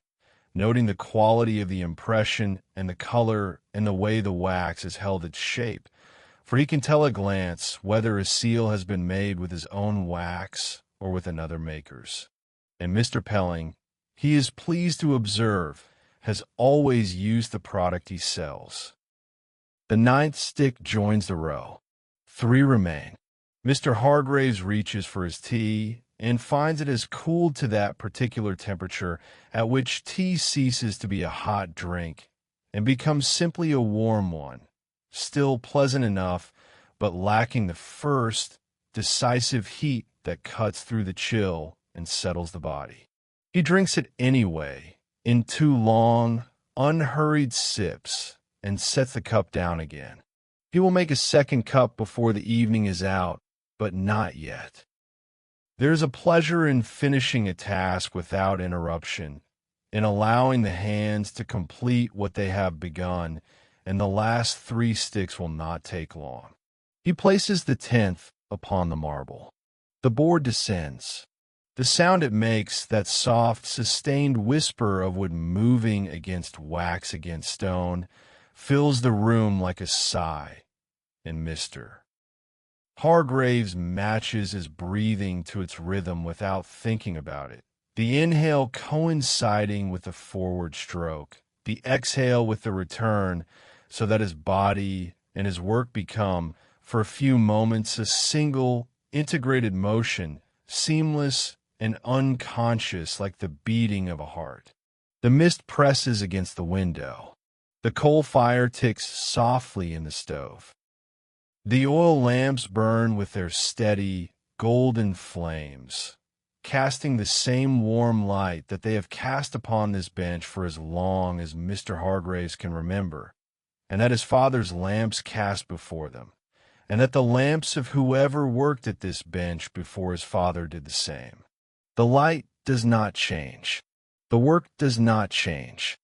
noting the quality of the impression and the color and the way the wax has held its shape, for he can tell at a glance whether a seal has been made with his own wax or with another maker's. And Mr. Pelling, he is pleased to observe, has always used the product he sells. The ninth stick joins the row. 3 remain. Mr. Hargraves reaches for his tea and finds it has cooled to that particular temperature at which tea ceases to be a hot drink and becomes simply a warm one, still pleasant enough, but lacking the first, decisive heat that cuts through the chill and settles the body. He drinks it anyway, in 2 long, unhurried sips, and sets the cup down again. He will make a second cup before the evening is out, but not yet. There is a pleasure in finishing a task without interruption, in allowing the hands to complete what they have begun, and the last 3 sticks will not take long. He places the 10th upon the marble. The board descends. The sound it makes, that soft, sustained whisper of wood moving against wax against stone, fills the room like a sigh, and Mr. Hargraves matches his breathing to its rhythm without thinking about it, the inhale coinciding with the forward stroke, the exhale with the return, so that his body and his work become, for a few moments, a single, integrated motion, seamless and unconscious like the beating of a heart. The mist presses against the window. The coal fire ticks softly in the stove. The oil lamps burn with their steady, golden flames, casting the same warm light that they have cast upon this bench for as long as Mr. Hargraves can remember, and that his father's lamps cast before them, and that the lamps of whoever worked at this bench before his father did the same. The light does not change. The work does not change.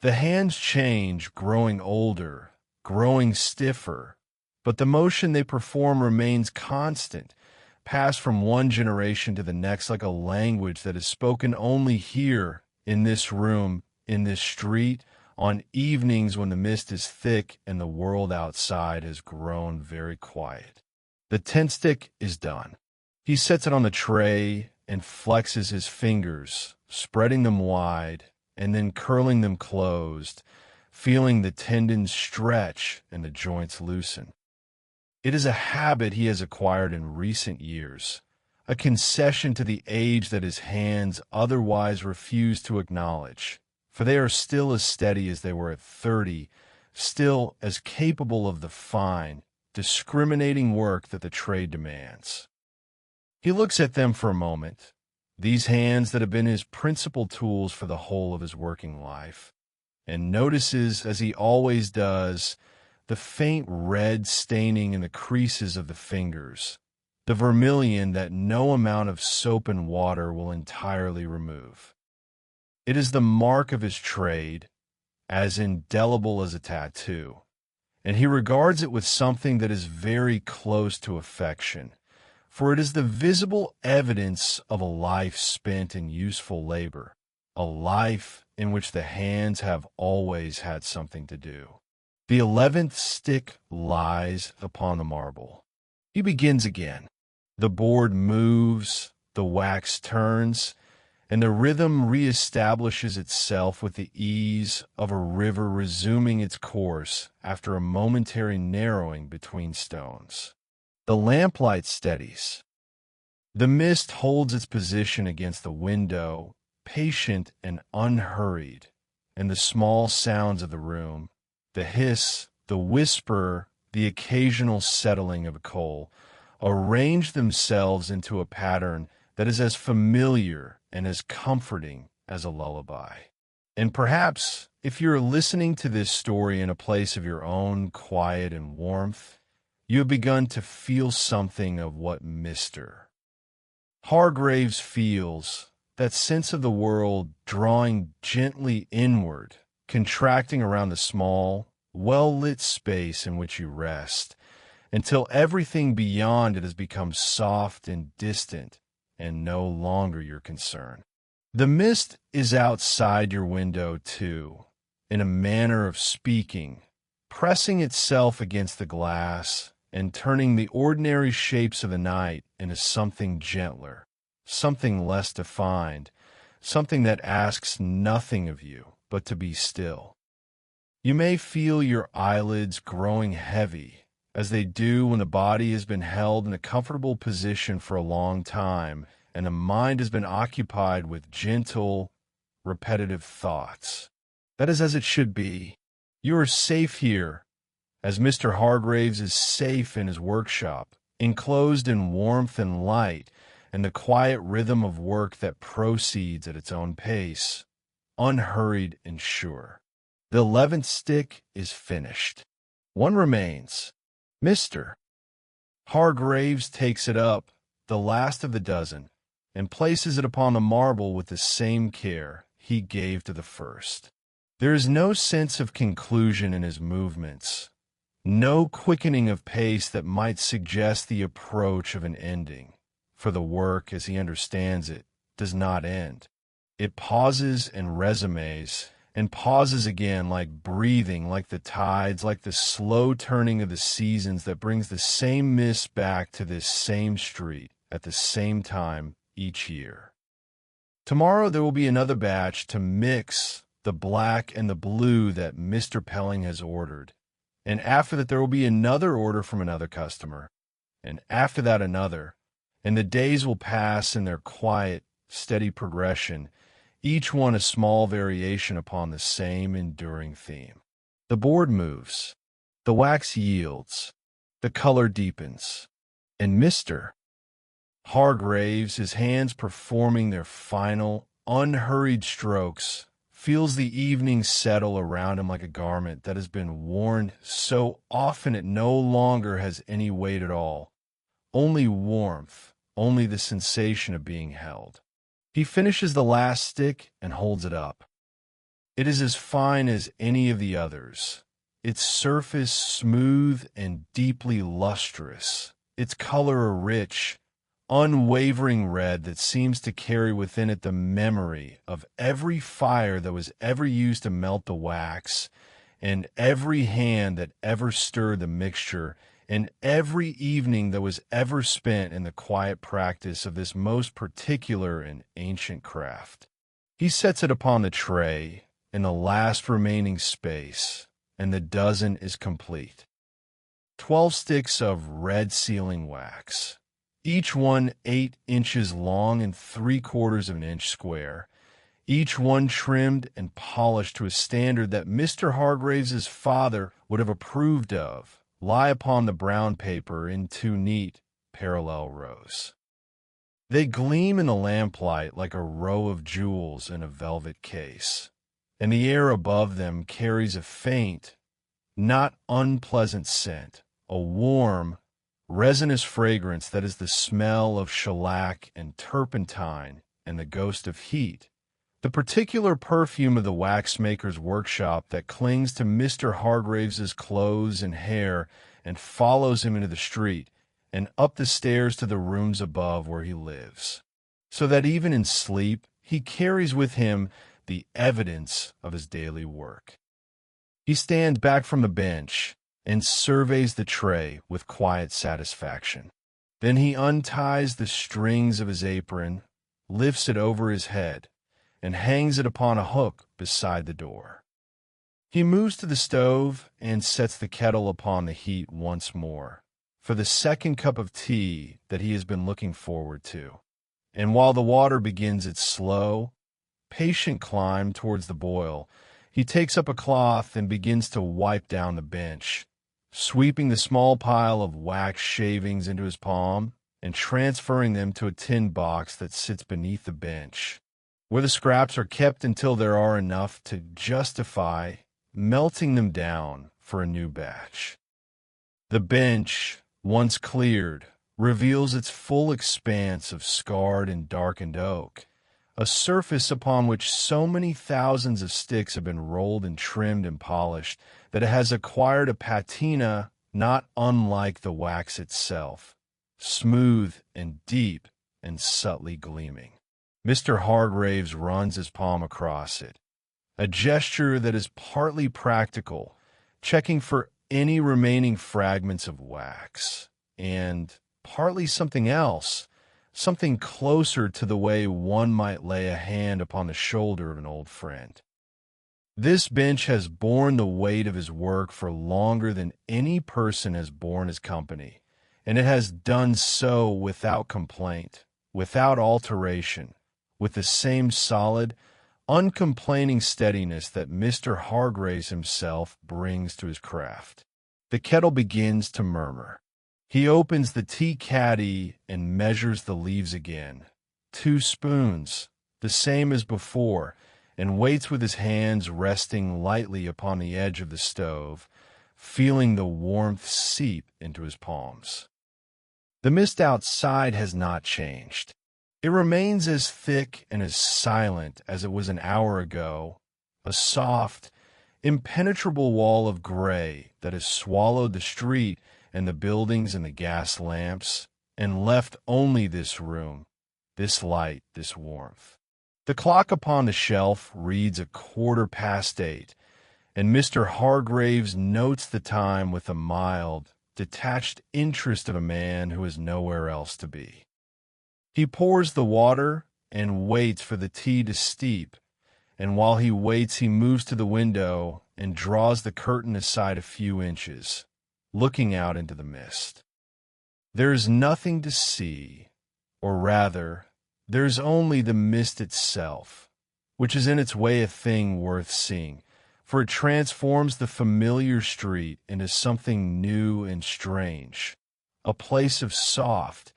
The hands change, growing older, growing stiffer, but the motion they perform remains constant, passed from one generation to the next like a language that is spoken only here, in this room, in this street, on evenings when the mist is thick and the world outside has grown very quiet. The 10th stick is done. He sets it on the tray and flexes his fingers, spreading them wide and then curling them closed, feeling the tendons stretch and the joints loosen. It is a habit he has acquired in recent years, a concession to the age that his hands otherwise refuse to acknowledge, for they are still as steady as they were at 30, still as capable of the fine, discriminating work that the trade demands. He looks at them for a moment, these hands that have been his principal tools for the whole of his working life, and notices, as he always does, the faint red staining in the creases of the fingers, the vermilion that no amount of soap and water will entirely remove. It is the mark of his trade, as indelible as a tattoo, and he regards it with something that is very close to affection, for it is the visible evidence of a life spent in useful labor, a life in which the hands have always had something to do. The 11th stick lies upon the marble. He begins again. The board moves, the wax turns, and the rhythm reestablishes itself with the ease of a river resuming its course after a momentary narrowing between stones. The lamplight steadies. The mist holds its position against the window, patient and unhurried, and the small sounds of the room, the hiss, the whisper, the occasional settling of a coal, arrange themselves into a pattern that is as familiar and as comforting as a lullaby. And perhaps, if you're listening to this story in a place of your own quiet and warmth, you have begun to feel something of what Mr. Hargraves feels, that sense of the world drawing gently inward, contracting around the small, well-lit space in which you rest, until everything beyond it has become soft and distant and no longer your concern. The mist is outside your window, too, in a manner of speaking, pressing itself against the glass and turning the ordinary shapes of the night into something gentler, something less defined, something that asks nothing of you but to be still. You may feel your eyelids growing heavy, as they do when the body has been held in a comfortable position for a long time, and the mind has been occupied with gentle, repetitive thoughts. That is as it should be. You are safe here, as Mr. Hargraves is safe in his workshop, enclosed in warmth and light, and the quiet rhythm of work that proceeds at its own pace, unhurried and sure. The 11th stick is finished. One remains. Mr. Hargraves takes it up, the last of the dozen, and places it upon the marble with the same care he gave to the first. There is no sense of conclusion in his movements, no quickening of pace that might suggest the approach of an ending, for the work, as he understands it, does not end. It pauses and resumes, and pauses again, like breathing, like the tides, like the slow turning of the seasons that brings the same mist back to this same street at the same time each year. Tomorrow there will be another batch to mix the black and the blue that Mr. Pelling has ordered, and after that there will be another order from another customer, and after that another, and the days will pass in their quiet, steady progression, each one a small variation upon the same enduring theme. The board moves, the wax yields, the color deepens, and Mr. Hargraves, his hands performing their final, unhurried strokes, feels the evening settle around him like a garment that has been worn so often it no longer has any weight at all, only warmth, only the sensation of being held. He finishes the last stick and holds it up. It is as fine as any of the others, its surface smooth and deeply lustrous, its color a rich, unwavering red that seems to carry within it the memory of every fire that was ever used to melt the wax, and every hand that ever stirred the mixture, and every evening that was ever spent in the quiet practice of this most particular and ancient craft. He sets it upon the tray in the last remaining space, and the dozen is complete. 12 sticks of red sealing wax, each one 8 inches long and 3/4 of an inch square, each one trimmed and polished to a standard that Mr. Hargraves's father would have approved of, lie upon the brown paper in 2 neat, parallel rows. They gleam in the lamplight like a row of jewels in a velvet case, and the air above them carries a faint, not unpleasant scent, a warm, resinous fragrance that is the smell of shellac and turpentine and the ghost of heat, the particular perfume of the waxmaker's workshop that clings to Mr. Hargraves's clothes and hair and follows him into the street and up the stairs to the rooms above where he lives, so that even in sleep he carries with him the evidence of his daily work. He stands back from the bench and surveys the tray with quiet satisfaction. Then he unties the strings of his apron, lifts it over his head, and hangs it upon a hook beside the door. He moves to the stove and sets the kettle upon the heat once more, for the second cup of tea that he has been looking forward to. And while the water begins its slow, patient climb towards the boil, he takes up a cloth and begins to wipe down the bench, sweeping the small pile of wax shavings into his palm and transferring them to a tin box that sits beneath the bench, where the scraps are kept until there are enough to justify melting them down for a new batch. The bench, once cleared, reveals its full expanse of scarred and darkened oak, a surface upon which so many thousands of sticks have been rolled and trimmed and polished that it has acquired a patina not unlike the wax itself, smooth and deep and subtly gleaming. Mr. Hargraves runs his palm across it, a gesture that is partly practical, checking for any remaining fragments of wax, and partly something else, something closer to the way one might lay a hand upon the shoulder of an old friend. This bench has borne the weight of his work for longer than any person has borne his company, and it has done so without complaint, without alteration, with the same solid, uncomplaining steadiness that Mr. Hargraves himself brings to his craft. The kettle begins to murmur. He opens the tea caddy and measures the leaves again. 2 spoons, the same as before, and waits with his hands resting lightly upon the edge of the stove, feeling the warmth seep into his palms. The mist outside has not changed. It remains as thick and as silent as it was an hour ago, a soft, impenetrable wall of gray that has swallowed the street and the buildings and the gas lamps, and left only this room, this light, this warmth. The clock upon the shelf reads 8:15, and Mr. Hargraves notes the time with the mild, detached interest of a man who has nowhere else to be. He pours the water and waits for the tea to steep, and while he waits he moves to the window and draws the curtain aside a few inches, looking out into the mist. There is nothing to see, or rather, there is only the mist itself, which is in its way a thing worth seeing, for it transforms the familiar street into something new and strange, a place of soft,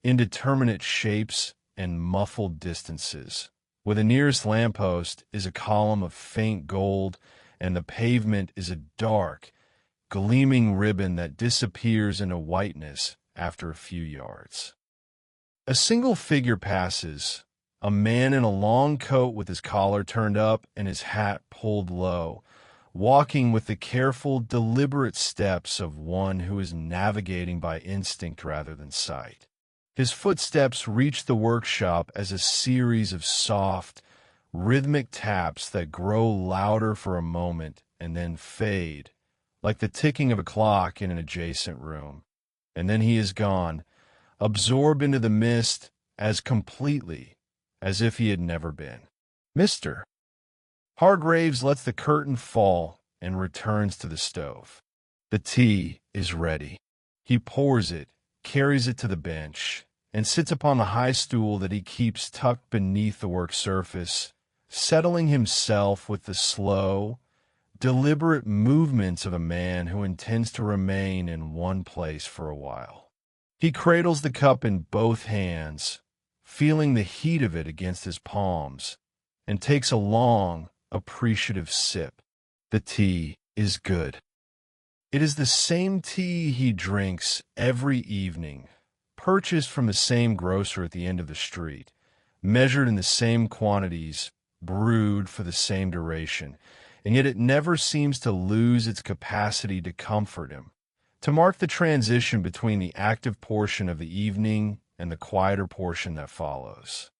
indeterminate shapes and muffled distances, where the nearest lamppost is a column of faint gold and the pavement is a dark, gleaming ribbon that disappears into whiteness after a few yards. A single figure passes, a man in a long coat with his collar turned up and his hat pulled low, walking with the careful, deliberate steps of one who is navigating by instinct rather than sight. His footsteps reach the workshop as a series of soft, rhythmic taps that grow louder for a moment and then fade, like the ticking of a clock in an adjacent room. And then he is gone, absorbed into the mist as completely as if he had never been. Mr. Hargraves lets the curtain fall and returns to the stove. The tea is ready. He pours it, carries it to the bench, and sits upon the high stool that he keeps tucked beneath the work surface, settling himself with the slow, deliberate movements of a man who intends to remain in one place for a while. He cradles the cup in both hands, feeling the heat of it against his palms, and takes a long, appreciative sip. The tea is good. It is the same tea he drinks every evening, purchased from the same grocer at the end of the street, measured in the same quantities, brewed for the same duration, and yet it never seems to lose its capacity to comfort him, to mark the transition between the active portion of the evening and the quieter portion that follows.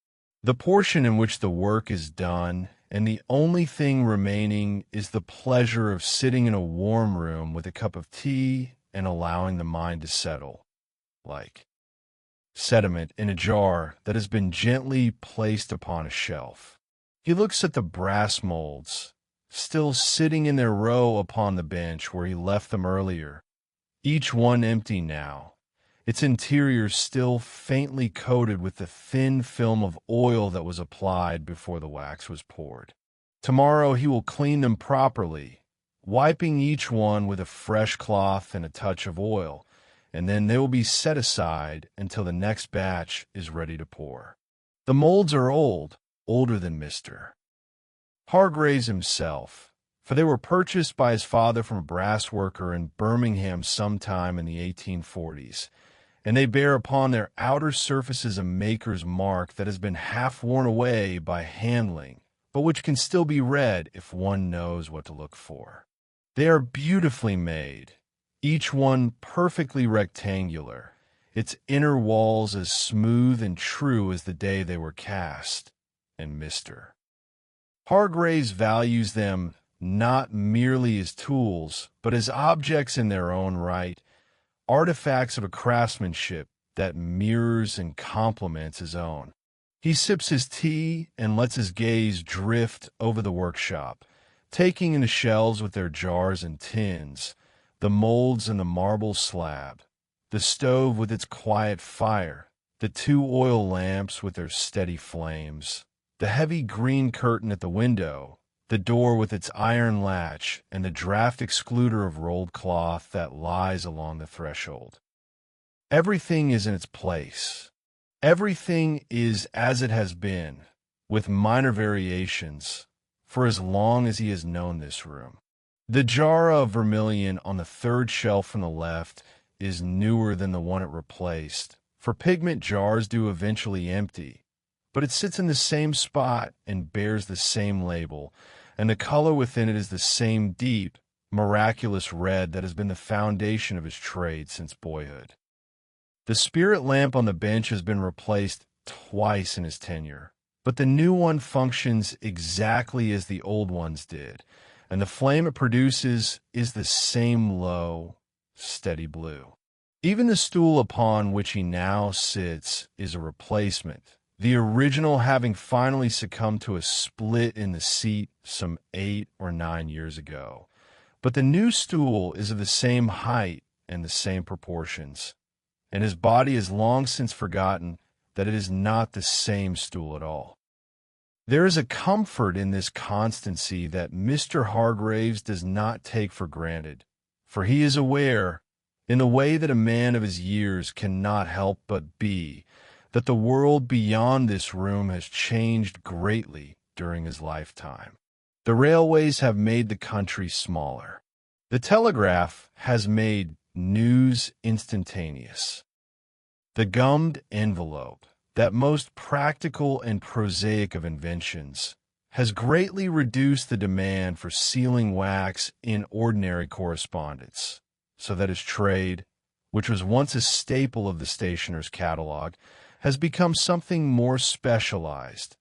The portion in which the work is done, and the only thing remaining is the pleasure of sitting in a warm room with a cup of tea and allowing the mind to settle, like sediment in a jar that has been gently placed upon a shelf. He looks at the brass molds, still sitting in their row upon the bench where he left them earlier, each one empty now, its interior still faintly coated with the thin film of oil that was applied before the wax was poured. Tomorrow he will clean them properly, wiping each one with a fresh cloth and a touch of oil, and then they will be set aside until the next batch is ready to pour. The molds are old, older than Mr. Hargraves himself, for they were purchased by his father from a brass worker in Birmingham sometime in the 1840s, and they bear upon their outer surfaces a maker's mark that has been half worn away by handling, but which can still be read if one knows what to look for. They are beautifully made, each one perfectly rectangular, its inner walls as smooth and true as the day they were cast, and Mr. Hargraves values them not merely as tools, but as objects in their own right, artifacts of a craftsmanship that mirrors and complements his own. He sips his tea and lets his gaze drift over the workshop, taking in the shelves with their jars and tins, the molds and the marble slab, the stove with its quiet fire, the 2 oil lamps with their steady flames, the heavy green curtain at the window, the door with its iron latch, and the draft excluder of rolled cloth that lies along the threshold. Everything is in its place. Everything is as it has been, with minor variations, for as long as he has known this room. The jar of Vermilion on the 3rd shelf from the left is newer than the one it replaced, for pigment jars do eventually empty, but it sits in the same spot and bears the same label, and the color within it is the same deep, miraculous red that has been the foundation of his trade since boyhood. The spirit lamp on the bench has been replaced twice in his tenure, but the new one functions exactly as the old ones did, and the flame it produces is the same low, steady blue. Even the stool upon which he now sits is a replacement, the original having finally succumbed to a split in the seat some 8 or 9 years ago. But the new stool is of the same height and the same proportions, and his body has long since forgotten that it is not the same stool at all. There is a comfort in this constancy that Mr. Hargraves does not take for granted, for he is aware, in the way that a man of his years cannot help but be, that the world beyond this room has changed greatly during his lifetime. The railways have made the country smaller. The telegraph has made news instantaneous. The gummed envelope, that most practical and prosaic of inventions, has greatly reduced the demand for sealing wax in ordinary correspondence, so that his trade, which was once a staple of the stationer's catalog, has become something more specialized,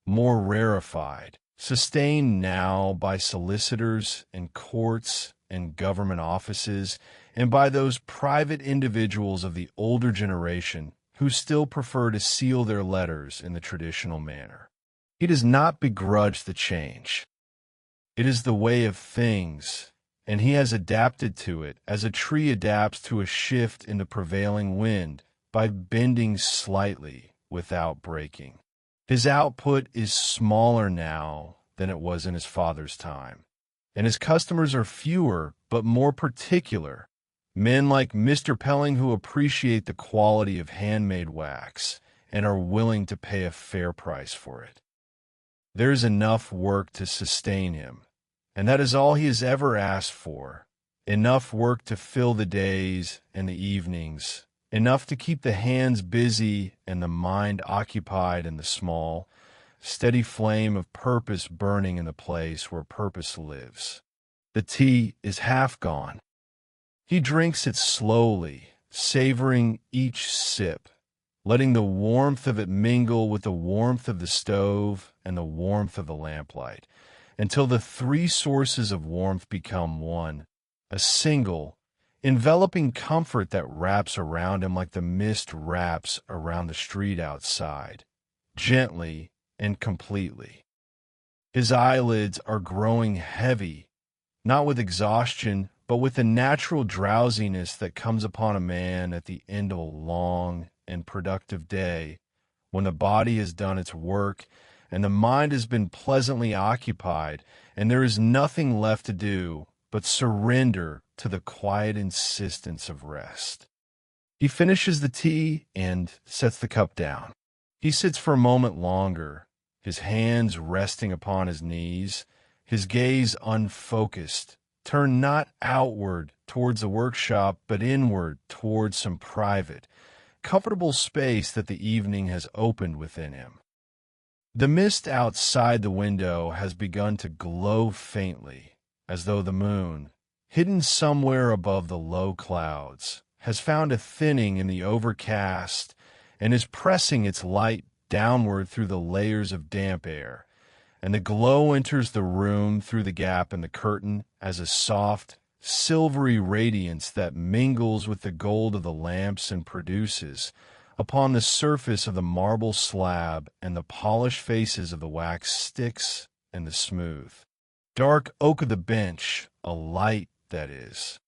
more rarefied, sustained now by solicitors and courts and government offices, and by those private individuals of the older generation who still prefer to seal their letters in the traditional manner. He does not begrudge the change. It is the way of things, and he has adapted to it as a tree adapts to a shift in the prevailing wind by bending slightly without breaking. His output is smaller now than it was in his father's time, and his customers are fewer but more particular, men like Mr. Pelling who appreciate the quality of handmade wax and are willing to pay a fair price for it. There's enough work to sustain him, and that is all he has ever asked for. Enough work to fill the days and the evenings, enough to keep the hands busy and the mind occupied in the small, steady flame of purpose burning in the place where purpose lives. The tea is half gone. He drinks it slowly, savoring each sip, letting the warmth of it mingle with the warmth of the stove and the warmth of the lamplight, until the three sources of warmth become one, a single, enveloping comfort that wraps around him like the mist wraps around the street outside, gently and completely. His eyelids are growing heavy, not with exhaustion, but with the natural drowsiness that comes upon a man at the end of a long and productive day, when the body has done its work and the mind has been pleasantly occupied, and there is nothing left to do but surrender to the quiet insistence of rest. He finishes the tea and sets the cup down. He sits for a moment longer, his hands resting upon his knees, his gaze unfocused, turned not outward towards the workshop, but inward towards some private, comfortable space that the evening has opened within him. The mist outside the window has begun to glow faintly, as though the moon, hidden somewhere above the low clouds, has found a thinning in the overcast and is pressing its light downward through the layers of damp air, and the glow enters the room through the gap in the curtain as a soft, silvery radiance that mingles with the gold of the lamps and produces, upon the surface of the marble slab and the polished faces of the wax sticks and the smooth, dark oak of the bench, a light that is,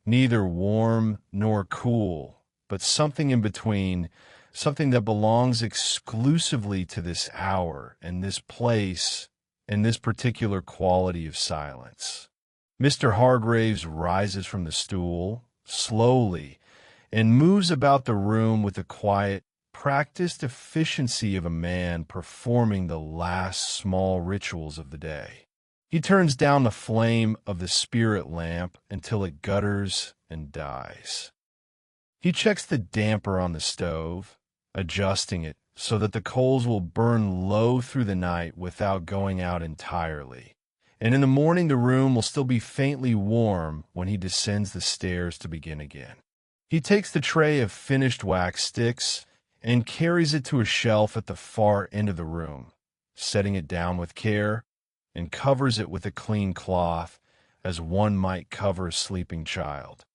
neither warm nor cool, but something in between, something that belongs exclusively to this hour and this place and this particular quality of silence. Mr. Hargraves rises from the stool, slowly, and moves about the room with the quiet, practiced efficiency of a man performing the last small rituals of the day. He turns down the flame of the spirit lamp until it gutters and dies. He checks the damper on the stove, adjusting it so that the coals will burn low through the night without going out entirely. And in the morning the room will still be faintly warm when he descends the stairs to begin again. He takes the tray of finished wax sticks and carries it to a shelf at the far end of the room, setting it down with care, and covers it with a clean cloth as one might cover a sleeping child.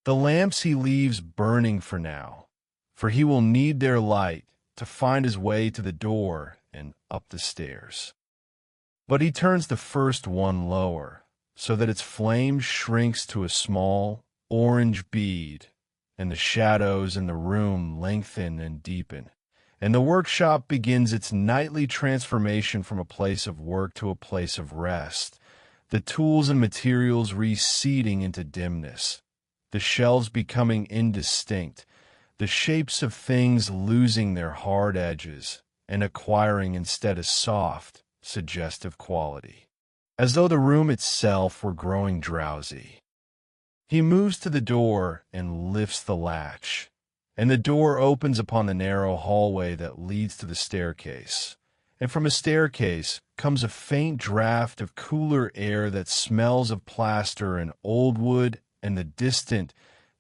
The lamps he leaves burning for now, for he will need their light to find his way to the door and up the stairs. But he turns the first one lower, so that its flame shrinks to a small orange bead, and the shadows in the room lengthen and deepen, and the workshop begins its nightly transformation from a place of work to a place of rest, the tools and materials receding into dimness, the shelves becoming indistinct, the shapes of things losing their hard edges and acquiring instead a soft, suggestive quality, as though the room itself were growing drowsy. He moves to the door and lifts the latch, and the door opens upon the narrow hallway that leads to the staircase, and from a staircase comes a faint draught of cooler air that smells of plaster and old wood and the distant,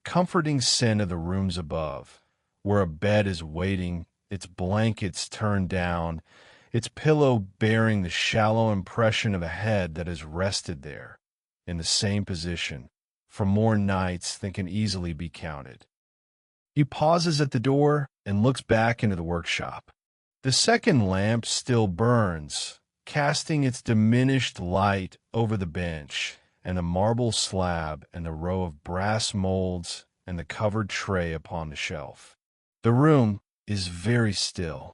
comforting scent of the rooms above, where a bed is waiting, its blankets turned down, its pillow bearing the shallow impression of a head that has rested there, in the same position, for more nights than can easily be counted. He pauses at the door and looks back into the workshop. The second lamp still burns, casting its diminished light over the bench, and the marble slab and the row of brass molds and the covered tray upon the shelf. The room is very still.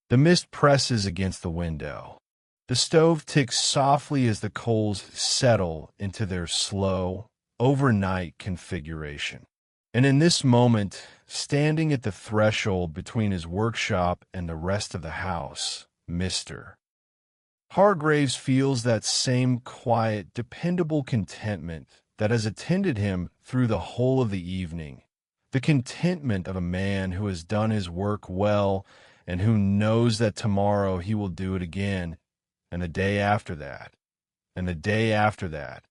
The mist presses against the window. The stove ticks softly as the coals settle into their slow, overnight configuration. And in this moment, standing at the threshold between his workshop and the rest of the house, Mr. Hargraves feels that same quiet, dependable contentment that has attended him through the whole of the evening. The contentment of a man who has done his work well and who knows that tomorrow he will do it again, and the day after that, and the day after that,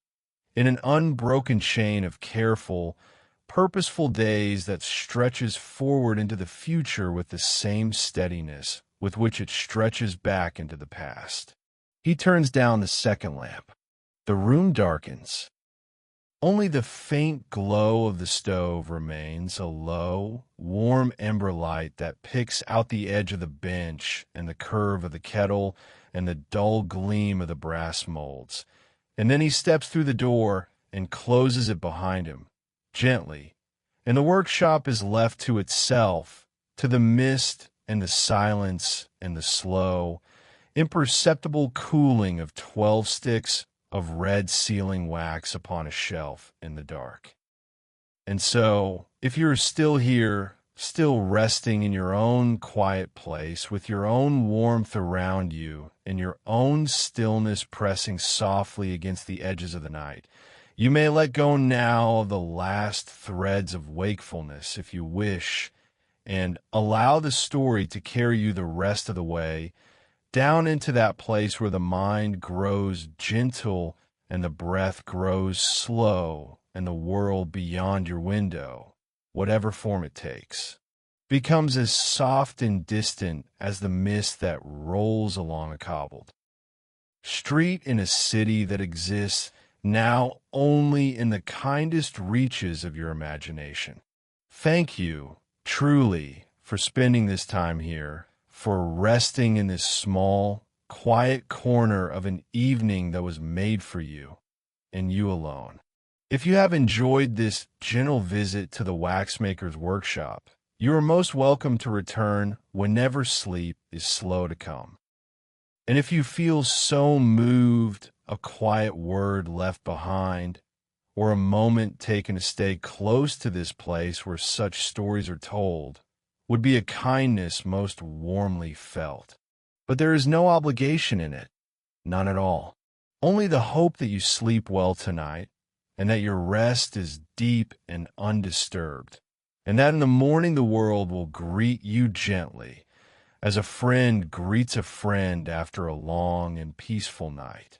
in an unbroken chain of careful, purposeful days that stretches forward into the future with the same steadiness with which it stretches back into the past. He turns down the second lamp. The room darkens. Only the faint glow of the stove remains, a low, warm ember light that picks out the edge of the bench and the curve of the kettle and the dull gleam of the brass molds. And then he steps through the door and closes it behind him, gently, and the workshop is left to itself, to the mist and the silence and the slow, imperceptible cooling of 12 sticks of red sealing wax upon a shelf in the dark. And so, if you're still here, still resting in your own quiet place, with your own warmth around you, and your own stillness pressing softly against the edges of the night, you may let go now of the last threads of wakefulness, if you wish, and allow the story to carry you the rest of the way, down into that place where the mind grows gentle and the breath grows slow and the world beyond your window, whatever form it takes, becomes as soft and distant as the mist that rolls along a cobbled street in a city that exists now only in the kindest reaches of your imagination. Thank you, truly, for spending this time here, for resting in this small, quiet corner of an evening that was made for you, and you alone. If you have enjoyed this gentle visit to the waxmaker's workshop, you are most welcome to return whenever sleep is slow to come. And if you feel so moved, a quiet word left behind, or a moment taken to stay close to this place where such stories are told, would be a kindness most warmly felt. But there is no obligation in it, none at all. Only the hope that you sleep well tonight, and that your rest is deep and undisturbed, and that in the morning the world will greet you gently, as a friend greets a friend after a long and peaceful night.